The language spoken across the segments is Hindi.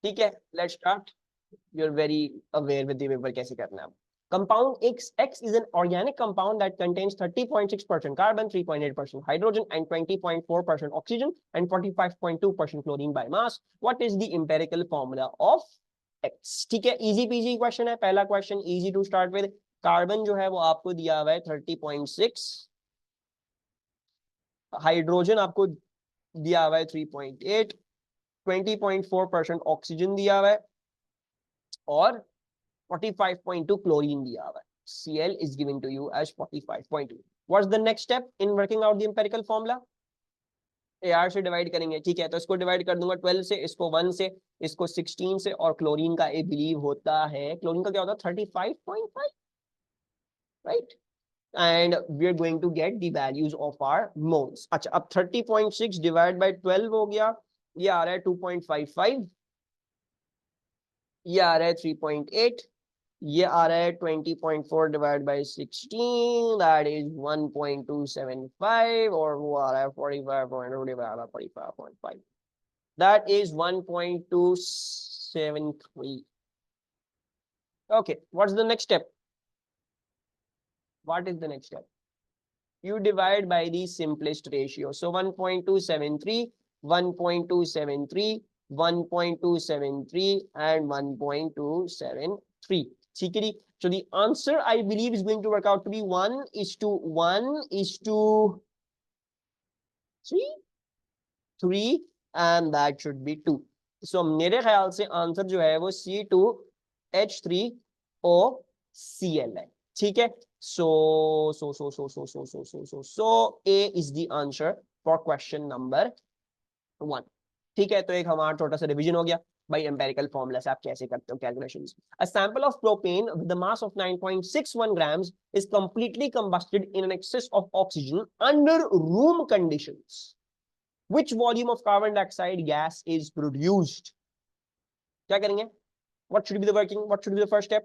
ठीक है, let's start. You are very aware with the paper कैसे करना है। Compound X is an organic compound that contains 30.6% carbon, 3.8% hydrogen, and 20.4% oxygen, and 45.2% chlorine by mass. What is the empirical formula of X? ठीक है, इजी पीजी क्वेश्चन है। पहला question easy to start with. Carbon जो है वो आपको दिया हुआ है 30.6, हाइड्रोजन आपको दिया हुआ है 3.8, 20.4% ऑक्सीजन दिया हुआ है और 45.2 chlorine दिया हुआ है। Cl is given to you as 45.2. What's the next step in working out the empirical formula? AR से डिवाइड करेंगे, ठीक है, तो इसको डिवाइड कर दूंगा 12 से, इसको 1 से, इसको 16 से, और क्लोरीन का ए बिलीव होता है, क्लोरीन का क्या होता है 35.5, right. And we are going to get the values of our moles. अच्छा, अब 30.6 डिवाइड बाय 12 हो गया, ये आ रहा है 2.55, ये आ रहा है 3.8, ये आ रहा है 20.4 डिवाइड बाई 16, दैट इज 1.275, और वो आ रहा है 45.5, that is 1.273. Okay, what's the next step? What is the next step? You divide by the simplest ratio. So 1.273, 1.273, 1.273, and 1.273. So the answer I believe is going to work out to be 1:1:3, and that should be 2. So मेरे ख्याल से आंसर जो है वो C2H3OCl है। ठीक है, so A is the answer for question number 1. ठीक है, तो एक हमारा छोटा सा रिवीजन हो गया भाई एम्पेरिकल फॉर्मूला से आप कैसे करते हो calculations. A sample of propane with the mass of 9.61 grams is completely combusted in an excess of oxygen under room conditions. Which volume of carbon dioxide gas is produced? क्या करेंगे? What should be the working? What should be the first step?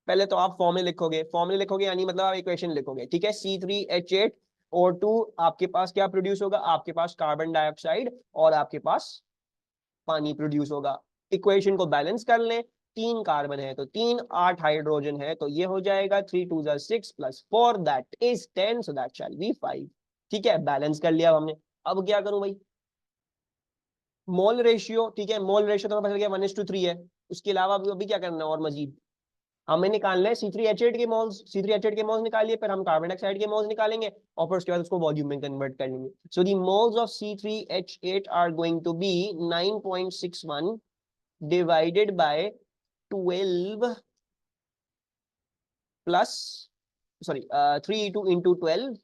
पहले तो आप फॉर्मूले लिखोगे यानी मतलब आप इक्वेशन लिखोगे, ठीक है। C3H8O2 आपके पास क्या प्रोड्यूस होगा? आपके पास कार्बन डाइऑक्साइड और आपके पास पानी प्रोड्यूस होगा। इक्वेशन को बैलेंस कर लें, 3 कार्बन है तो 3, 8 हाइड्रोजन है तो ये हो जाएगा 3 2 6 plus 4 that is 10, so that shall be 5। ठीक है, बैलेंस कर लिया हमने। अब क्या करूं भाई? मोल रेशियो, ठीक है, मोल रेशियो तो पता चल गया 1:3 है। उसके अलावा अभी क्या करना है और मजीद? हमें निकालना है C3H8 के मोल्स, C3H8 के मोल्स निकालिए, फिर हम कार्बन डाइऑक्साइड के मोल्स निकालेंगे और फिर उसके बाद उसको वॉल्यूम में कन्वर्ट कर लेंगे। So the moles of C3H8 are going to be 9.61 divided by 12 plus, sorry 3 into 12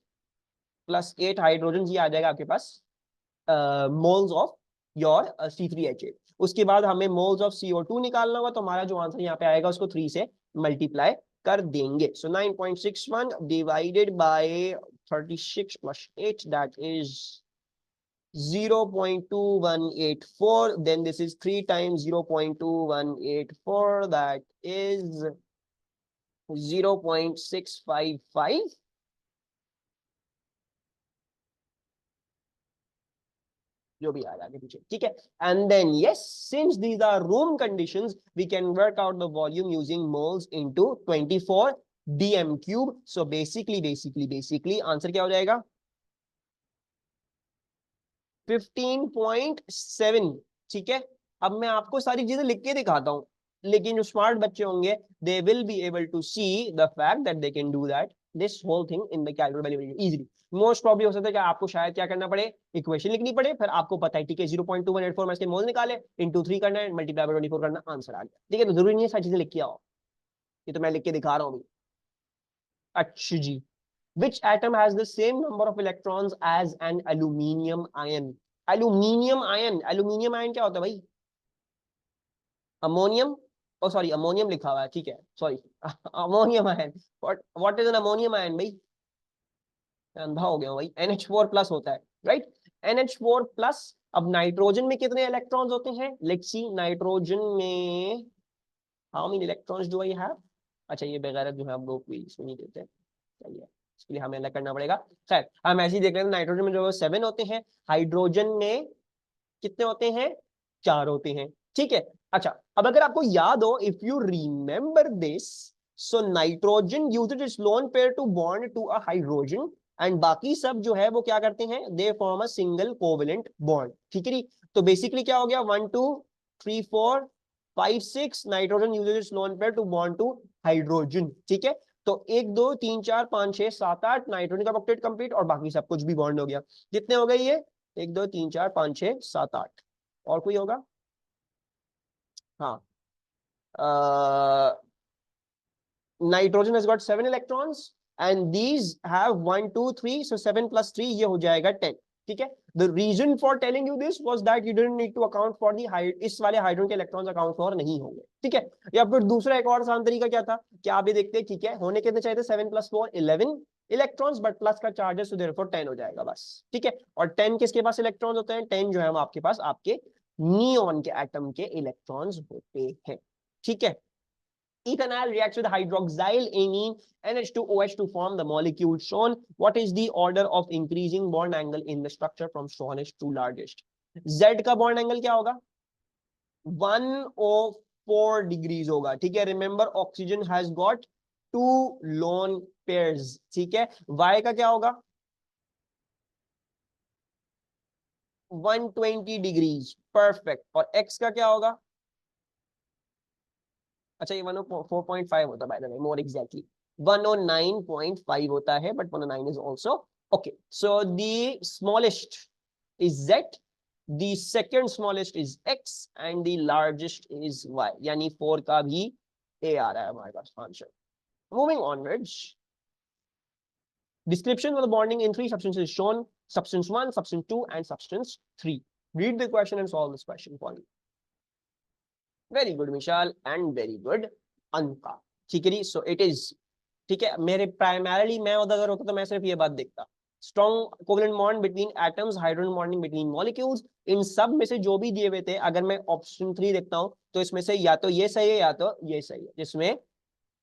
plus 8 hydrogen, ये आ जाएगा आपके पास मोल्स ऑफ योर C3H8। उसके बाद हमें मोल्स ऑफ CO2 निकालना होगा, तो हमारा जो आंसर यहाँ पे आएगा उसको 3 से मल्टीप्लाई कर देंगे। सो 9.61 divided bye 36 plus 8, that is 0.2184. then this is 3 times 0.2184, that is 0.655, जो भी आ रहा है पीछे, ठीक है। And then yes, since these are room conditions, we can work out the volume using moles into 24 dm cube. सो बेसिकली आंसर क्या हो जाएगा? 15.7। ठीक है, अब मैं आपको सारी चीजें लिख के दिखाता हूं, लेकिन जो स्मार्ट बच्चे होंगे they will be able to see the fact that they can do that this whole thing in the calculator easily. Most probably हो सकता है कि आपको शायद क्या करना पड़े, इक्वेशन लिखनी पड़े, फिर आपको पता है ठीक है 0.2184 में इसके मोल निकाले, इंटू 3 करना है, मल्टीप्लाई बाय 24 करना, आंसर आ गया। ठीक है, तो जरूरी नहीं है सारी चीजें लिख के आओ, ये तो मैं लिख के दिखा रहा हूँ। अच्छा जी, which atom has the same number of electrons as an aluminium ion? aluminium ion क्या होता है भाई? अमोनियम, ओ सॉरी अमोनियम लिखा हुआ है, ठीक है, sorry ammonium ion. What is an ammonium ion भाई? अंधा हो गया भाई। NH4 प्लस होता है, राइट। NH4 plus. अब नाइट्रोजन में कितने इलेक्ट्रॉन्स होते हैं? लेट्स सी, नाइट्रोजन में how many electrons do I have? अच्छा, ये बगैर जो है हम लोग भी सुनी देते हैं, चलिए इसके लिए हमें अलग करना पड़ेगा। खैर, हम ऐसे ही देख रहे हैं, नाइट्रोजन में जो 7 होते हैं, हाइड्रोजन में कितने होते हैं? 4 होते हैं, ठीक है। अच्छा, अब अगर आपको याद हो, if you remember this, so nitrogen uses its lone pair to bond to a hydrogen, and बाकी सब जो है वो क्या करते हैं, they form a single covalent bond, ठीक है। तो बेसिकली क्या हो गया, 1 2 3 4 5 6 nitrogen uses its lone pair to bond to hydrogen, ठीक है। तो 1 2 3 4 5 6 7 8 नाइट्रोजन का ऑक्टेट कंप्लीट, और बाकी सब कुछ भी बॉन्ड हो गया। कितने हो गए ये, 1 2 3 4 5 6 7 8, और कोई होगा, हाँ, nitrogen has got 7 electrons and these have 1 2 3, so 7 plus 3 ये हो जाएगा 10, ठीक है। The reason for telling you this was that you didn't need to account for the इस वाले हाइड्रोजन के इलेक्ट्रॉन्स अकाउंट फॉर नहीं होंगे, ठीक है। या फिर दूसरा एक और आसान तरीका क्या था, क्या आप ये देखते हैं, ठीक है, होने कितने चाहिए थे, 7 plus 4 11 इलेक्ट्रॉन्स, बट प्लस का चार्जेस, so therefore 10 हो जाएगा बस, ठीक है। और 10 किसके पास इलेक्ट्रॉन्स होते हैं, 10 जो है वो आपके पास आपके नियॉन के एटम के इलेक्ट्रॉन्स होते हैं, ठीक है। Ethanol reacts with hydroxyl amine NH2OH to form the molecule shown. What is the order of increasing bond angle in the structure from smallest to largest? Z का bond angle क्या होगा, 104 डिग्रीज होगा, ठीक है। Remember oxygen has got 2 lone pairs, ठीक है। Y का क्या होगा, 120 डिग्रीज, परफेक्ट। और X का क्या होगा, अच्छा ये 104.5 होता है, by the way, more exactly 109.5 होता है, but 109 is also okay. So the smallest is Z, the second smallest is X, and the largest is Y, यानी 4 का भी A आ रहा है हमारे पास answer. Moving onwards, description of the bonding in 3 substances is shown, substance 1, substance 2 and substance 3. Read the question and solve this question for me. Very good Vishal and very good Anka, ठीक है। सो इट इज, ठीक है, मेरे प्राइमरली मैं अगर होता तो मैं सिर्फ ये बात देखता, strong covalent bond between atoms, hydrogen bonding between molecules, इन सब में से जो भी दिए हुए थे, अगर मैं ऑप्शन 3 देखता हूं तो इसमें से या तो ये सही है या तो ये सही है, जिसमें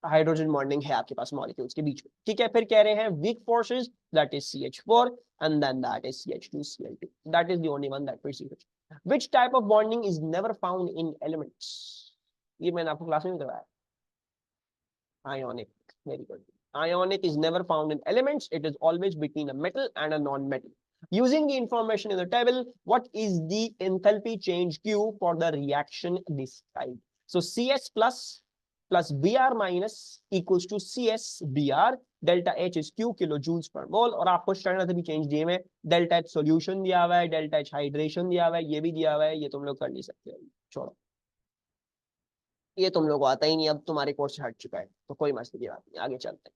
हाइड्रोजन बॉन्डिंग है आपके पास मॉलिक्यूल्स के बीच में, ठीक है। फिर कह रहे हैं weak forces, that is CH4 and then that is CH2Cl2, that is the only one that perceives. Which type of bonding is never found in elements? ये मैंने आपको क्लास में करवाया, ionic, very good. Ionic is never found in elements, it is always between a metal and a non-metal. Using the information in the table, what is the enthalpy change Q for the reaction described? So CS plus Br minus equals to CS Br, delta H is Q kilojoules per mole, और आपको स्टैंडर्ड भी चेंज दिए में, डेल्टा H सॉल्यूशन दिया हुआ है, डेल्टा H हाइड्रेशन दिया हुआ है, ये भी दिया हुआ है, ये तुम लोग कर नहीं सकते, छोड़ो, ये तुम लोग को आता ही नहीं, अब तुम्हारे कोर्स से हट चुका है, तो कोई मसले की बात नहीं, आगे चलते हैं।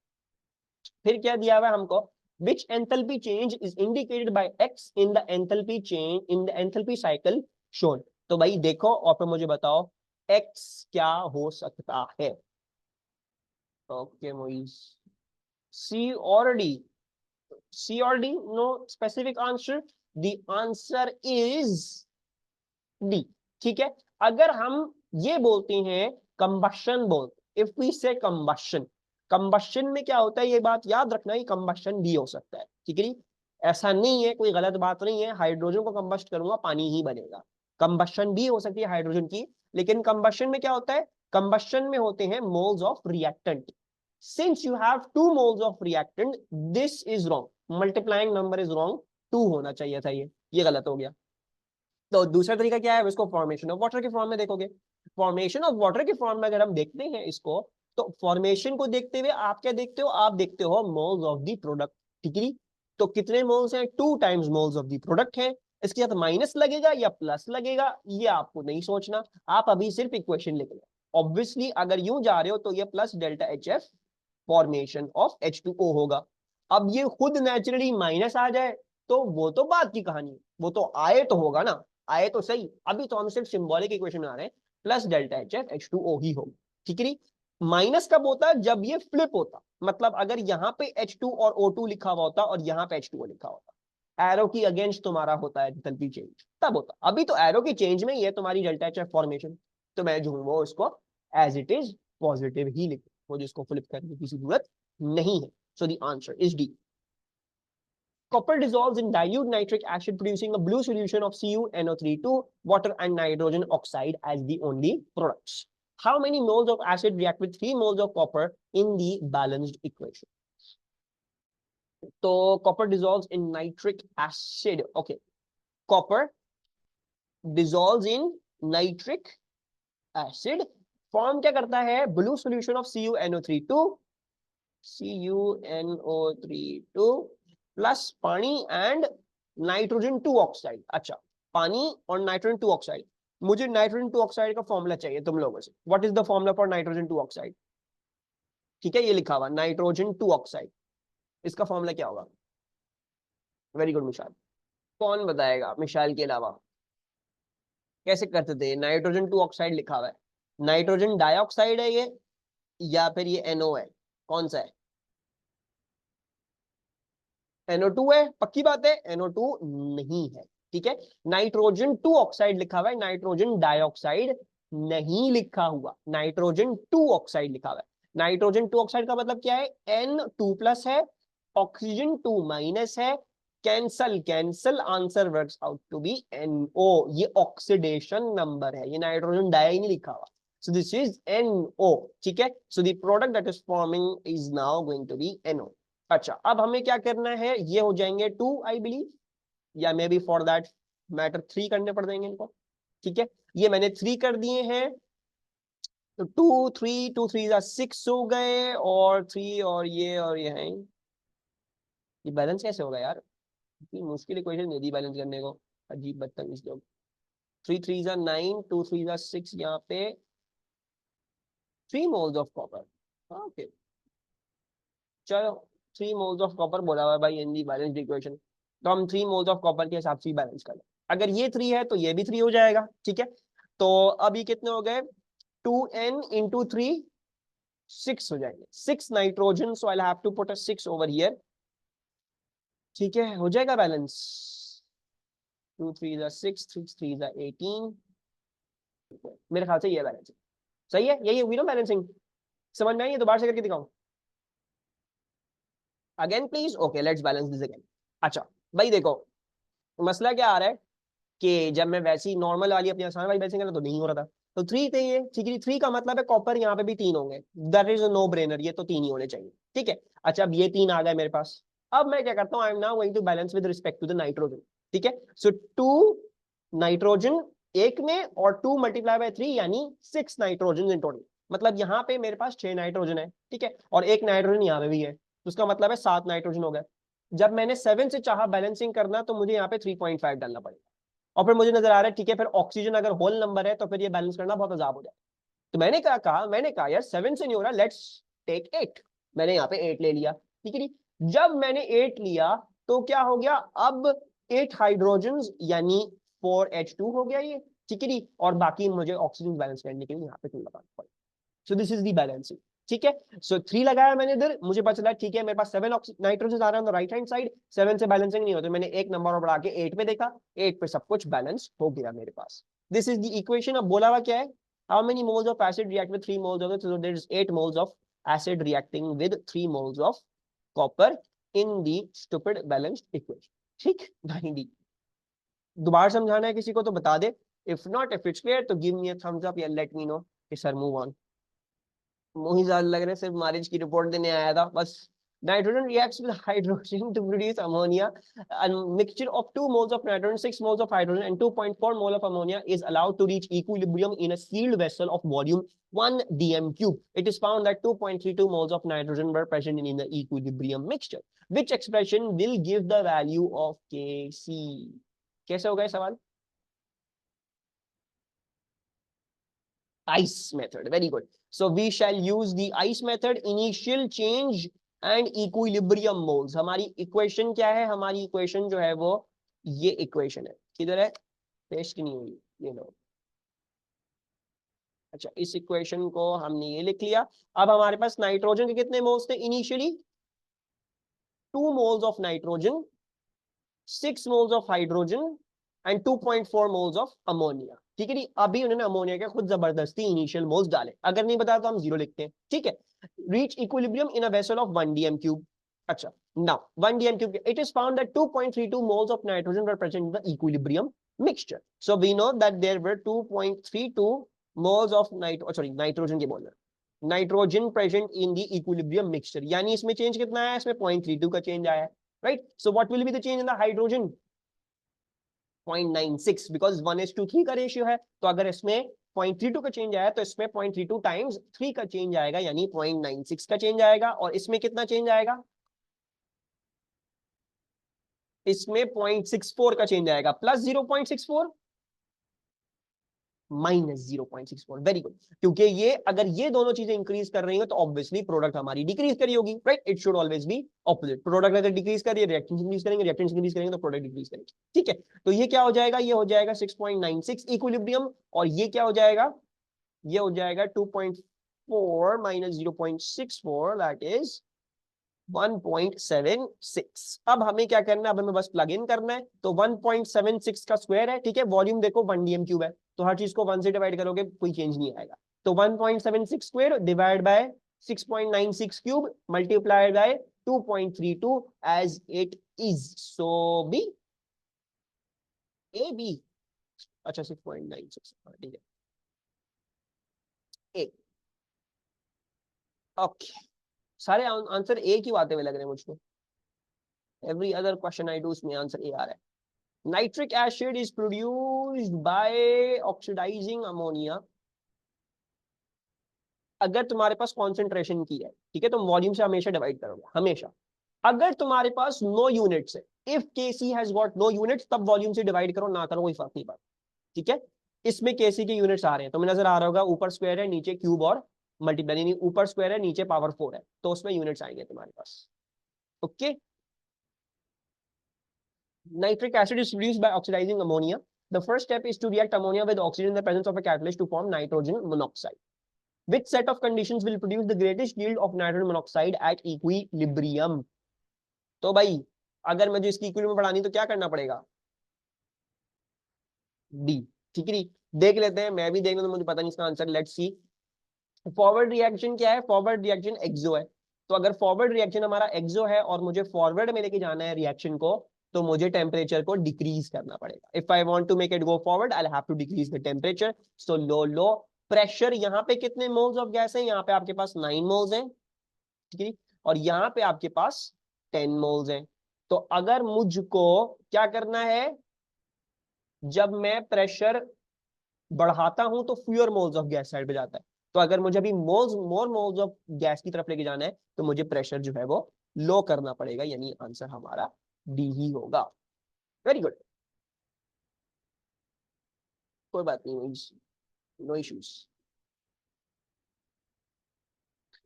फिर क्या दिया हुआ है हमको, which enthalpy change is indicated by X in the enthalpy change in the enthalpy cycle shown? तो भाई देखो और फिर मुझे बताओ X क्या हो सकता है। Okay Moiz, C or D, C or D, no specific answer, the answer is D, ठीक है। अगर हम ये बोलते हैं कंबशन, बोलते इफ वी से कंबशन, कंबशन में क्या होता है, ये बात याद रखना है, कंबशन भी हो सकता है, ठीक है। ऐसा नहीं है, कोई गलत बात नहीं है, हाइड्रोजन को कंबस्ट करूंगा पानी ही बनेगा, कंबशन भी हो सकती है हाइड्रोजन की, लेकिन कंबशन में क्या होता है, कंबशन में होते हैं moles of reactant, since you have 2 moles of reactant, this is wrong, multiplying number is wrong, 2 होना चाहिए था, ये गलत हो गया। तो दूसरा तरीका क्या है, इसको फॉर्मेशन ऑफ वाटर के फॉर्म में देखोगे, फॉर्मेशन ऑफ वाटर के फॉर्म में अगर हम देखते हैं इसको, तो फॉर्मेशन को देखते हुए आप क्या देखते हो, आप देखते हो मोल्स ऑफ द प्रोडक्ट, ठीक है। तो कितने मोल्स हैं, 2 times moles of the product है, इसके साथ माइनस लगेगा या प्लस लगेगा ये आपको नहीं सोचना, आप अभी सिर्फ इक्वेशन लिख लो। ऑब्वियसली अगर यूं जा रहे हो तो ये plus delta HF formation of H2O होगा। अब ये खुद नेचुरली माइनस आ जाए तो वो तो बात की कहानी, वो तो आए तो होगा ना, आए तो सही, अभी तो हम सिर्फ सिंबॉलिक इक्वेशन बना रहे हैं, प्लस डेल्टा HF H2O ही होगा, ठीक है। माइनस कब होता है, जब ये फ्लिप होता, मतलब अगर यहाँ पे H2 और O2 लिखा हुआ होता और यहाँ पे H2O लिखा होता, एरो की अगेंस्ट तुम्हारा होता है एंथैल्पी चेंज, तब होता। अभी तो एरो की चेंज में ये तुम्हारी डेल्टा HF फॉर्मेशन, तो मैं जो वो इसको एज इट इज पॉजिटिव ही लिखूं, मुझे इसको फ्लिप करने की जरूरत नहीं है। So the answer is D. Copper dissolves in dilute nitric acid, producing a blue solution of CuNO3, water and nitrogen oxide as the only products. How many moles of acid react with 3 moles of copper in the balanced equation? So copper dissolves in nitric acid. Okay, copper dissolves in nitric acid. Form क्या करता है? Blue solution of CuNO3 plus पानी एंड नाइट्रोजन 2 ऑक्साइड. अच्छा, पानी और नाइट्रोजन 2 ऑक्साइड. मुझे नाइट्रोजन 2 ऑक्साइड का फॉर्मूला चाहिए तुम लोगों से. What is the formula for nitrogen 2 oxide? ठीक है, ये लिखा हुआ नाइट्रोजन 2 ऑक्साइड. इसका फॉर्मूला क्या होगा? Very good Mishal. कौन बताएगा मिशाल के अलावा? कैसे करते थे? नाइट्रोजन 2 ऑक्साइड लिखा हुआ है. नाइट्रोजन डाइऑक्साइड है ये, या फिर ये NO है? कौन सा है? NO2 है. पक्की बात है, NO2 नहीं है. ठीक है, नाइट्रोजन 2 ऑक्साइड लिखा हुआ है, नाइट्रोजन डाइऑक्साइड नहीं लिखा हुआ. नाइट्रोजन 2 ऑक्साइड लिखा हुआ है. नाइट्रोजन 2 ऑक्साइड का मतलब क्या है? N2+ है, ऑक्सीजन 2 माइनस है. Cancel cancel, answer works out to be NO. ये ऑक्सीडेशन नंबर है, ये नाइट्रोजन डाई नहीं लिखा हुआ. So this is NO. ठीक है, so the product that is forming is now going to be NO. अच्छा, अब हमें क्या करना है? ये हो जाएंगे 2 आई बिलीव, या may be for that matter 3 करने पड़ जाएंगे इनको. ठीक है, ये मैंने 3 कर दिए हैं. तो 2 3 2 3 6 हो गए, और 3 और ये हैं. ये बैलेंस कैसे होगा यार? इतनी मुश्किल इक्वेशन दे दी बैलेंस करने को. अजीब बदतमीज लोग. 3 3 9, 2 3 6. यहाँ पे 3 moles ऑफ कॉपर. ओके, चलो 3 moles ऑफ कॉपर बोला हुआ है भाई इन दी बैलेंस्ड इक्वेशन. तो हम 3 moles ऑफ कॉपर के हिसाब से बैलेंस कर लें. अगर ये 3 है तो ये भी 3 हो जाएगा. ठीक है, तो अभी कितने हो गए? 2n into 3, 6 हो जाएंगे. 6 nitrogen, so I have to put a 6 over here. ठीक है, हो जाएगा बैलेंस. 2 3 6, 6 3 18. मेरे ख्याल से ये बैलेंस है. सही है, यही हुई ना बैलेंसिंग? समझ में आई? ये दोबारा से करके दिखाऊं again please? Okay, let's balance this again. अच्छा भाई देखो, मसला क्या आ रहा है कि जब मैं वैसी नॉर्मल वाली अपनी आसान वाली बैलेंसिंग कर रहा तो नहीं हो रहा था. तो 3 थे ये. ठीक है, 3 का मतलब है कॉपर यहाँ पे भी 3 होंगे. दैट इज नो ब्रेनर, ये तो 3 ही होने चाहिए. ठीक है, अच्छा अब ये 3 आ गए मेरे पास. अब मैं क्या करता हूँ? I am now going to balance with respect to the nitrogen. ठीक है, सो 2 नाइट्रोजन एक में, और 2 × 3 यानी 6 नाइट्रोजन इन टोटल. मतलब यहाँ पे मेरे पास 6 नाइट्रोजन है. ठीक है, और एक नाइट्रोजन यहाँ पे भी है, तो उसका मतलब है 7 नाइट्रोजन हो गए. जब मैंने 7 से चाहा बैलेंसिंग करना, तो मुझे यहाँ पे 3.5 डालना पड़ेगा. और फिर मुझे नजर आ रहा है, ठीक है, फिर ऑक्सीजन अगर होल नंबर है तो फिर ये बैलेंस करना बहुत अजाब हो जाए. तो मैंने कहा यार 7 से नहीं हो रहा, लेट्स टेक 8. मैंने यहाँ पे 8 ले लिया. ठीक है जी. जब मैंने 8 लिया तो क्या हो गया? अब 8 हाइड्रोजन यानी 4H2 हो गया ये. ठीक है जी, और बाकी मुझे ऑक्सीजन बैलेंस करने के लिए यहाँ पे 2 लगाना पड़ेगा. सो दिस इज दी बैलेंसिंग. ठीक है, सो 3 लगाया मैंने इधर, मुझे पता चला ठीक है मेरे पास 7 नाइट्रोजन आ रहा है on the right hand side. 7 से बैलेंसिंग नहीं होती, मैंने एक नंबर और बढ़ा के 8 पे देखा. 8 पे सब कुछ बैलेंस हो गया मेरे पास. This is the equation. अब बोला हुआ क्या है? How many moles of acid react with 3 moles of it? So there is 8 moles of acid reacting with 3 moles of copper in the stupid balanced equation. ठीक, 90. दोबारा समझाना है किसी को तो बता दे. If not, if it's clear तो give me a thumbs up या लेट मी नो कि सर मूव ऑन. मोहित ज्यादा लग रहा है सिर्फ मैरिज की रिपोर्ट देने आया था बस. Nitrogen reacts with hydrogen to produce ammonia. A mixture of 2 moles of nitrogen, 6 moles of hydrogen, and 2.4 mole of ammonia is allowed to reach equilibrium in a sealed vessel of volume 1 dm cube. It is found that 2.32 moles of nitrogen were present in the equilibrium mixture. Which expression will give the value of Kc? कैसे होगा सवाल? ice method. Very good. So we shall use the ice method. Initial change and equilibrium moles. हमारी इक्वेशन क्या है? हमारी इक्वेशन जो है वो ये इक्वेशन है. किधर है? पेस्ट नहीं हुई, ये लो. अच्छा, इस इक्वेशन को हमने ये लिख लिया. अब हमारे पास नाइट्रोजन के कितने मोल्स थे initially? 2 moles of nitrogen, 6 moles of hydrogen and 2.4 moles of ammonia. ठीक है जी, अभी उन्होंने अमोनिया के खुद जबरदस्ती इनिशियल मोल्स डाले. अगर नहीं बताया तो हम 0 लिखते हैं. ठीक है, reach equilibrium in a vessel of 1 dm cube. अच्छा, now 1 dm cube, it is found that 2.32 moles of nitrogen were present in the equilibrium mixture. So we know that there were 2.32 moles of nitrogen के बोल रहे nitrogen present in the equilibrium mixture. यानी इसमें चेंज कितना आया, इसमें 0.32 का चेंज आया है, right? So what will be the change in the hydrogen? 0.96, because 1:3 का रेशियो है, तो अगर इसमें 0.32 का चेंज आया तो इसमें 0.32 टाइम्स 3 का चेंज आएगा, यानी 0.96 का चेंज आएगा। और इसमें कितना चेंज आएगा, इसमें 0.64 का चेंज आएगा, प्लस 0.64 माइनस 0.64। वेरी गुड, क्योंकि ये अगर ये दोनों चीजें इंक्रीज कर रही हैं तो ऑब्वियसली प्रोडक्ट हमारी डिक्रीज करी होगी, right? It should always be opposite. Product अगर डिक्रीज करिए, रिएक्शन इंक्रीज करेंगे, रिएक्शन इंक्रीज करेंगे तो प्रोडक्ट डिक्रीज करेंगे, ठीक है? तो ये क्या हो जाएगा, ये हो जाएगा 6.96 इक्विलिब्रियम, और ये क्या हो जाएगा, ये हो जाएगा 2.4 माइनस 0.64, दैट इज 1.76। अब हमें क्या करना है, अब हमें बस प्लग इन करना है। तो 1.76 का स्क्वायर है, ठीक है? वॉल्यूम देखो 1 dm क्यूब है, तो हर चीज को 1 से डिवाइड करोगे कोई चेंज नहीं आएगा। तो 1.76 square divide by 6.96 cube multiplied by 2.32 as it is. So B, A B, अच्छा 6.96, ठीक है, ए। ओके, सारे आंसर ए की बातें में लग रहे हैं मुझको। Every other question I do उसमें आंसर ए आ रहा है। Nitric acid is produced by oxidising ammonia. अगर तुम्हारे पास कॉन्सेंट्रेशन की है, ठीक है, तो वॉल्यूम से हमेशा डिवाइड करोगे, हमेशा। अगर तुम्हारे पास नो यूनिट्स है, if Kc has got no units, तब वॉल्यूम से डिवाइड करो, ना करो कोई फर्क नहीं पड़ता, ठीक है? इसमें केसी के यूनिट्स आ रहे हैं, तुम्हें नजर आ रहा होगा, ऊपर स्क्वायर है, नीचे क्यूब और मल्टीप्लाई, यानी ऊपर स्क्वायर है, नीचे पावर 4 है, तो उसमें यूनिट्स आएंगे तुम्हारे पास। Okay, nitric acid is produced by oxidizing ammonia. The first step is to react ammonia with oxygen in the presence of a catalyst to form nitrogen monoxide. Which set of conditions will produce the greatest yield of nitrogen monoxide at equilibrium? तो भाई अगर मुझे इसकी इक्विलिब्रियम बढ़ानी तो क्या करना पड़ेगा, डी, ठीक है? देख लेते हैं, मैं भी देख लेता हूं, मुझे पता नहीं इसका answer. Let's see. Forward reaction क्या है, फॉरवर्ड रिएक्शन एक्सो है। तो अगर फॉरवर्ड रिएक्शन हमारा एक्सो है और मुझे फॉरवर्ड में लेके जाना है रिएक्शन को, तो मुझे टेम्परेचर को डिक्रीज करना पड़ेगा। If I want to make it go forward, I have to decrease the temperature. So low pressure, यहाँ पे कितने मोल्स ऑफ गैस है, यहाँ पे आपके पास 9 मोल्स हैं, ठीक है? और यहाँ पे आपके पास 10 मोल्स हैं। तो अगर मुझको क्या करना है, जब मैं प्रेशर बढ़ाता हूं तो fewer moles of gas side पे जाता है। तो अगर मुझे अभी मोर मोल्स ऑफ गैस की तरफ लेके जाना है, तो मुझे प्रेशर जो है वो लो करना पड़ेगा, यानी आंसर हमारा डी ही होगा। वेरी गुड, कोई बात नहीं, no issues.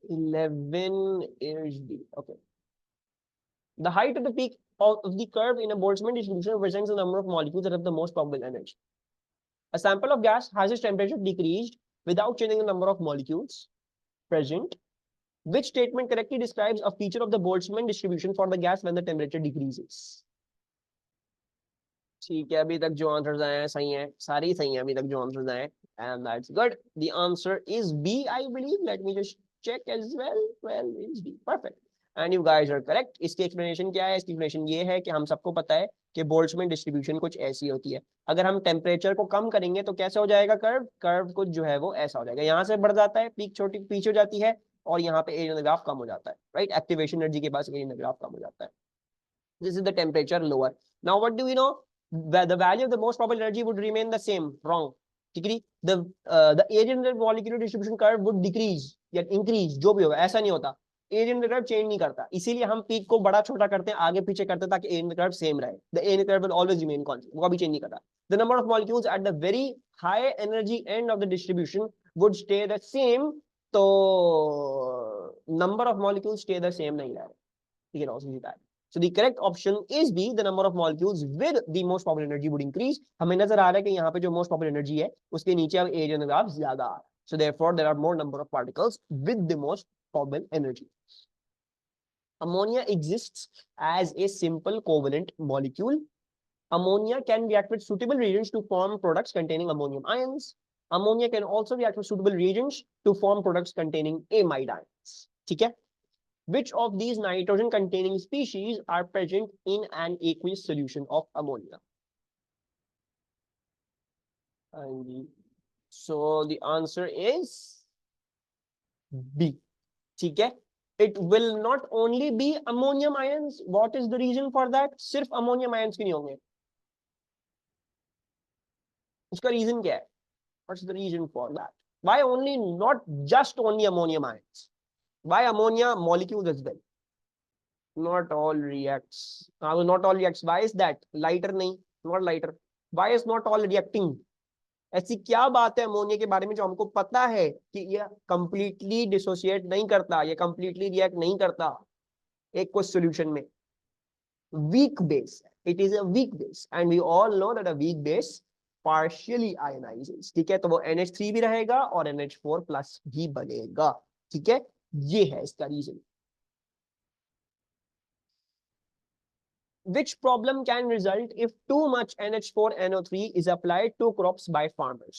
11 is D. Okay. The height of the peak of the curve in a Boltzmann distribution represents the number of molecules that have the most probable energy. A sample of gas has its temperature decreased without changing the number of molecules present. Which statement correctly describes a feature of the Boltzmann distribution for the gas when the temperature decreases? ठीक है, अभी तक जो आंसर्स आए हैं सही हैं, सारे ही सही हैं अभी तक जो आंसर्स आए हैं, and that's good. The answer is B, I believe. Let me just check as well. Well, it's B. Perfect. And you guys are correct. इसकी एक्सप्लेनेशन क्या है? इसकी एक्सप्लेनेशन ये है कि हम सबको पता है कि बोल्ट्जमैन डिस्ट्रीब्यूशन कुछ ऐसी होती है। अगर हम टेम्परेचर को कम करेंगे तो कैसे हो जाएगा कर्व, कर्व कुछ जो है वो ऐसा हो जाएगा, यहाँ से बढ़ जाता है, पीक छोटी पीछे हो जाती है, और यहाँ पे एरिया ग्राफ कम हो जाता है, राइट? एक्टिवेशन एनर्जी के पास एरिया ग्राफ कम हो जाता है। This is the temperature lower. Now what do we know? The value of the most probable energy would remain the same. Wrong. The area under molecular distribution curve would decrease या increase, जो भी होगा, ऐसा नहीं होता। एरिया अंडर कर्व चेंज नहीं करता, इसीलिए हम पीक को बड़ा छोटा करते हैं, आगे पीछे करते हैं, ताकि एरिया अंडर कर्व सेम रहे। The area curve will always remain constant, वो कभी चेंज नहीं करता। The number of molecules at the very high energy end of the distribution would stay the same. तो number of molecules stay the same नहीं रहे, ठीक है? Also that. So the correct option is B. The number of molecules with the most probable energy would increase. हमें नजर आ रहा है कि यहाँ पे जो most probable energy है उसके नीचे अब area under graph ज्यादा आ रहा है. So therefore there are more number of particles with the most probable energy. Ammonia exists as a simple covalent molecule. Ammonia can react with suitable reagents to form products containing ammonium ions. Ammonia can also react with suitable reagents to form products containing amide ions. ठीक है? Which of these nitrogen containing species are present in an aqueous solution of ammonia? So the answer is B. ठीक है, it will not only be ammonium ions. What is the reason for that? सिर्फ ammonium ions क्यों नहीं होंगे? उसका रीजन क्या है? What's the reason for that? Why only, not just only ammonium ions? Why ammonia molecules as well? Not all reacts. Not all reacts. Why is that? Lighter नहीं, not lighter. Why is not all reacting? ऐसी क्या बात है अमोनिया के बारे में जो हमको पता है कि ये कंप्लीटली डिसोसिएट नहीं करता, ये कंप्लीटली रिएक्ट नहीं करता एक कुछ सॉल्यूशन में? Weak base, it is a weak base and we all know that a weak base partially ionises. ठीक है, तो वो NH3 भी रहेगा और NH4 प्लस भी बनेगा। ठीक है, ये है इसका reason. Which problem can result if too much NH4NO3 is applied to crops by farmers?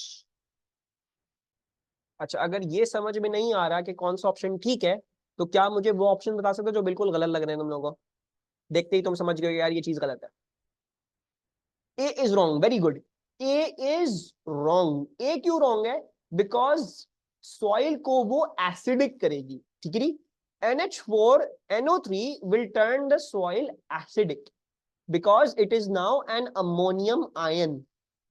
अच्छा, अगर ये समझ में नहीं आ रहा कि कौन सा ऑप्शन ठीक है, तो क्या मुझे वो ऑप्शन बता सकते हो जो बिल्कुल गलत लग रहे हैं तुम लोगों को? देखते ही तुम समझ गए यार ये चीज गलत है। A is wrong, very good. A is wrong. A क्यों रॉन्ग है? बिकॉज सॉइल को वो एसिडिक करेगी। ठीक है, NH4NO3 will turn the soil acidic because it is now an ammonium ion.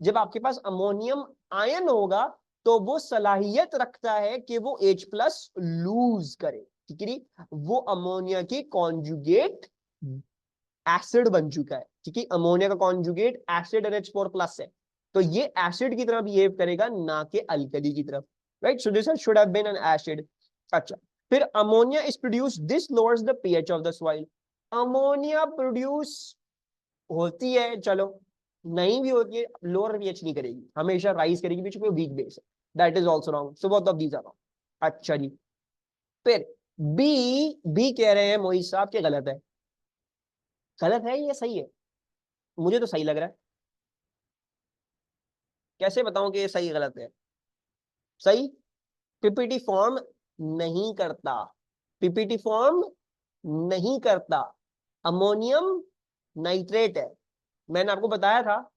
जब आपके पास अमोनियम आयन होगा तो वो सलाहियत रखता है कि वो H+ लूज करे। ठीक है, वो अमोनिया की कॉन्जुगेट एसिड बन चुका है। ठीक है, अमोनिया का कॉन्जुगेट एसिड NH4+ है, तो ये एसिड की तरह बिहेव करेगा, ना कि अल्कली की तरफ। Right, so this should have been an acid. अच्छा, फिर ammonia is produce, this lowers the pH of the soil. Ammonia produce होती है, चलो नहीं भी होती है, लोअर pH नहीं करेगी, हमेशा राइज करेगी, बीच में वीक बेस है। That is also wrong, so both of these are wrong. अच्छा जी, फिर बी कह रहे हैं मोहित साहब के गलत है। गलत है या सही है? मुझे तो सही लग रहा है। कैसे बताऊं कि ये सही गलत है? सही। पीपीटी फॉर्म नहीं करता, पीपीटी फॉर्म नहीं करता। अमोनियम नाइट्रेट है, मैंने आपको बताया था।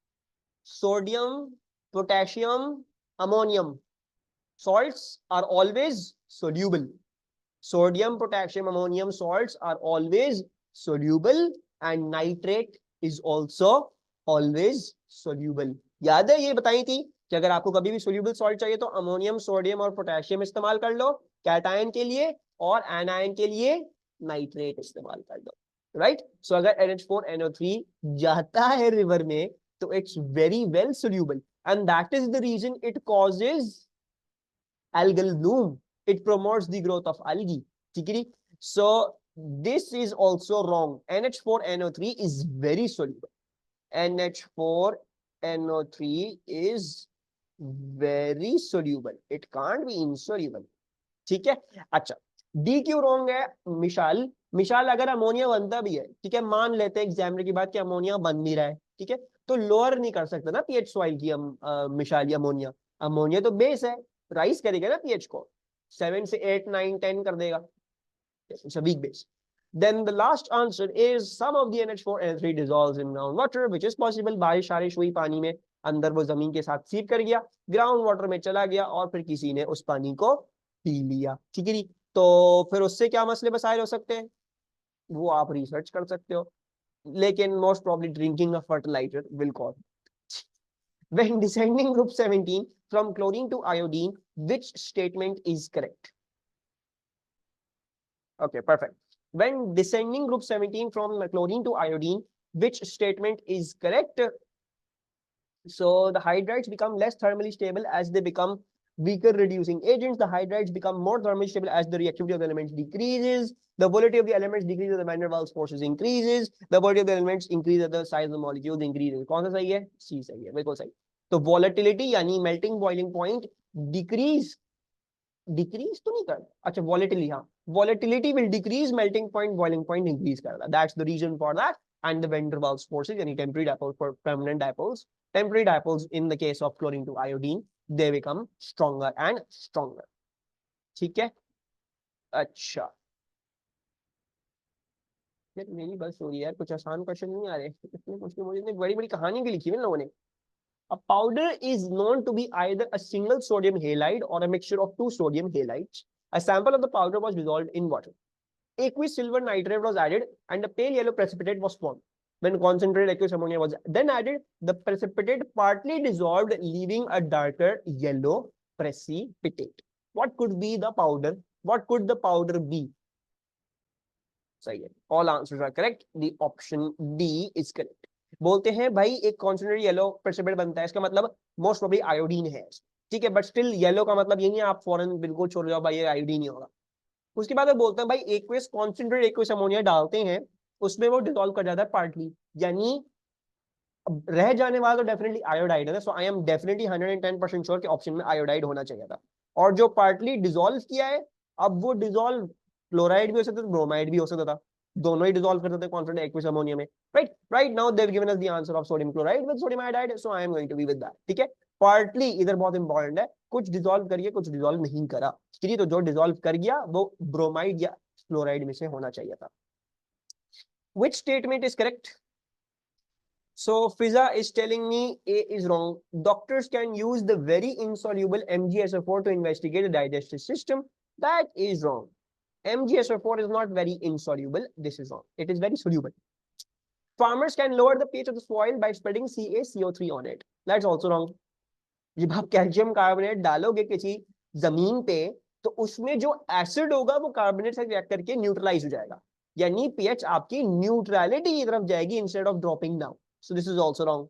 Sodium, potassium, ammonium salts are always soluble. Sodium, potassium, ammonium salts are always soluble and nitrate is also always soluble. याद है ये बताई थी कि अगर आपको कभी भी soluble salt चाहिए तो अमोनियम, सोडियम और पोटेशियम इस्तेमाल कर लो कैटायन के लिए, और एनायन के लिए नाइट्रेट इस्तेमाल कर लो। राइट, सो अगर NH4NO3 जाता है रिवर में तो it's very well soluble and that is the reason it causes algal bloom. It promotes the growth of algae. ठीक है, so this is also wrong. NH4NO3 is very soluble. NH4NO3 is very soluble. It can't be insoluble. ठीक है, अच्छा डी क्यों रॉन्ग है? मिशाल, मिशाल अगर अमोनिया बनता भी है, ठीक है, मान लेते हैं एग्जामिनर की बात कि अमोनिया बन भी रहा है, ठीक है, तो लोअर नहीं कर सकता ना पीएच सॉइल की मिशाल या अमोनिया। अमोनिया तो बेस है, राइज करेगा ना पीएच को, 7 से 8 9 10 कर देगा, it's a weak base. Then the last answer is some of the NH4NO3 dissolves in groundwater, which is possible. बारिश हुई पानी में, अंदर वो जमीन के साथ सीप कर गया, ग्राउंड वाटर में चला गया और फिर किसी ने उस पानी को पी लिया। ठीक है, तो फिर उससे क्या मसले मसाइल हो सकते हैं वो आप रिसर्च कर सकते हो, लेकिन most probably drinking of fertiliser will cause. When descending group 17 from chlorine to iodine, which statement is correct? Okay, perfect. When descending group 17 from chlorine to iodine, which statement is correct? So the hydrides become less thermally stable as they become weaker reducing agents. The hydrides become more thermally stable as the reactivity of the elements decreases. The volatility of the elements decreases, the van der Waals forces increases. The volatility of the elements increases, the size of the molecules increases. कौन सा सही है? C सही है, बिल्कुल सही। तो volatility यानी melting boiling point decrease तो नहीं करता, अच्छा volatility, हाँ, volatility will decrease, melting point, boiling point increase करता, that's the reason for that. And the van der Waals forces, यानी temporary dipoles for permanent dipoles, temporary dipoles in the case of chlorine to iodine, they become stronger and stronger. ठीक है, अच्छा यार मेरी बस हो रही है यार, कुछ आसान क्वेश्चन नहीं आ रहे, इतने मुश्किल, मुझे इतनी बड़ी बड़ी कहानी भी लिखी है इन लोगों ने। A powder is known to be either a single sodium halide or a mixture of two sodium halides. A sample of the powder was dissolved in water. Aqueous silver nitrate was added and a pale yellow precipitate was formed. When concentrated aqueous ammonia was then added, the precipitate partly dissolved, leaving a darker yellow precipitate. What could be the powder? What could the powder be? सही है, all answers are correct, the option D is correct. बोलते हैं भाई एक कॉन्सेंट्रेटेड येलो प्रेसिपिटेट बनता है, इसका मतलब मोस्ट प्रोबेबली आयोडीन है, ठीक है, बट स्टिल येलो का मतलब ये नहीं आप फॉरन बिल्कुल छोड़ जाओ भाई ये आयोडीन ही होगा। उसके बाद बोलते हैं भाई एक्वियस कॉन्सेंट्रेटेड एक्वियस अमोनिया डालते हैं, उसमें वो डिसॉल्व कर जाता है पार्टली, यानी रह जाने वाला तो डेफिनेटली आयोडाइड है। So I am definitely 110% sure कि ऑप्शन में आयोडाइड होना चाहिए था। और जो पार्टली डिसॉल्व किया है, अब वो डिसॉल्व क्लोराइड भी हो सकता था, ब्रोमाइड भी हो सकता था, दोनों ही डिसॉल्व कर सकते हैं कॉन्सेंट्रेटेड एक्वियस अमोनिया में। Right now they have given us the answer of sodium chloride with sodium iodide, so I am going to be with that. ठीक है, पार्टली इधर बहुत इंपॉर्टेंट है, कुछ डिसॉल्व करिए कुछ डिसॉल्व नहीं करा, ठीक है, तो जो डिसॉल्व कर गया वो ब्रोमाइड या क्लोराइड में से होना चाहिए था। Which statement is correct? So Fiza is telling me A is wrong. Doctors can use the very insoluble MgSO4 to investigate the digestive system. That is wrong. MgSO4 is not very insoluble. This is wrong. It is very soluble. Farmers can lower the pH of the soil by spreading CaCO3 on it. That's also wrong. जब आप कैल्शियम कार्बोनेट डालोगे किसी जमीन पे, तो उसमें जो एसिड होगा वो कार्बोनेट से रिएक्ट करके न्यूट्रलाइज हो जाएगा, यानी पीएच आपकी न्यूट्रलिटी की तरफ जाएगी instead of dropping down. So this is also wrong,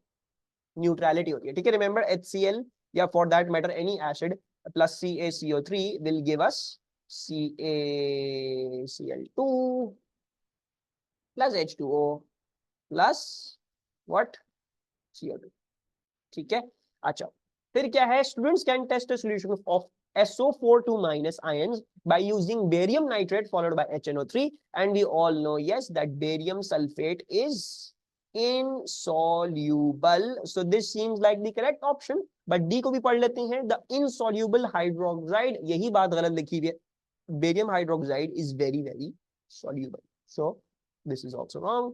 neutrality होती है, ठीक है। रिमेंबर HCl या for that matter any acid plus CaCO3 will give us CaCl2 plus H2O plus what CO2, ठीक है। अच्छा, फिर क्या है, students can test solution of SO4 minus ions by using barium nitrate followed by HNO3, and we all know yes that barium sulfate is insoluble, so this seems like the correct option, but D को भी पढ़ लेते हैं, the insoluble hydroxide, यही बात गलत लिखी हुई है, barium hydroxide is very very soluble, so this is also wrong,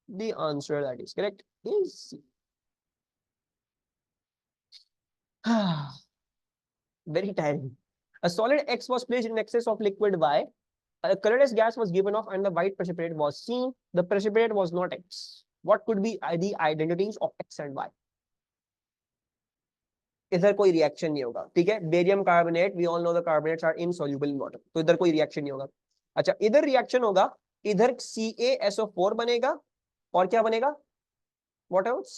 the answer that is correct is C. Very tiring. A solid X was placed in excess of liquid Y. A colorless gas was given off and the white precipitate was seen. The precipitate was not X. What could be the identities of X and Y? इधर कोई रिएक्शन नहीं होगा, ठीक है। Barium carbonate, we all know the carbonates are insoluble in water, तो इधर कोई रिएक्शन नहीं होगा। अच्छा, इधर रिएक्शन होगा, इधर CaSO4 बनेगा और क्या बनेगा, what else,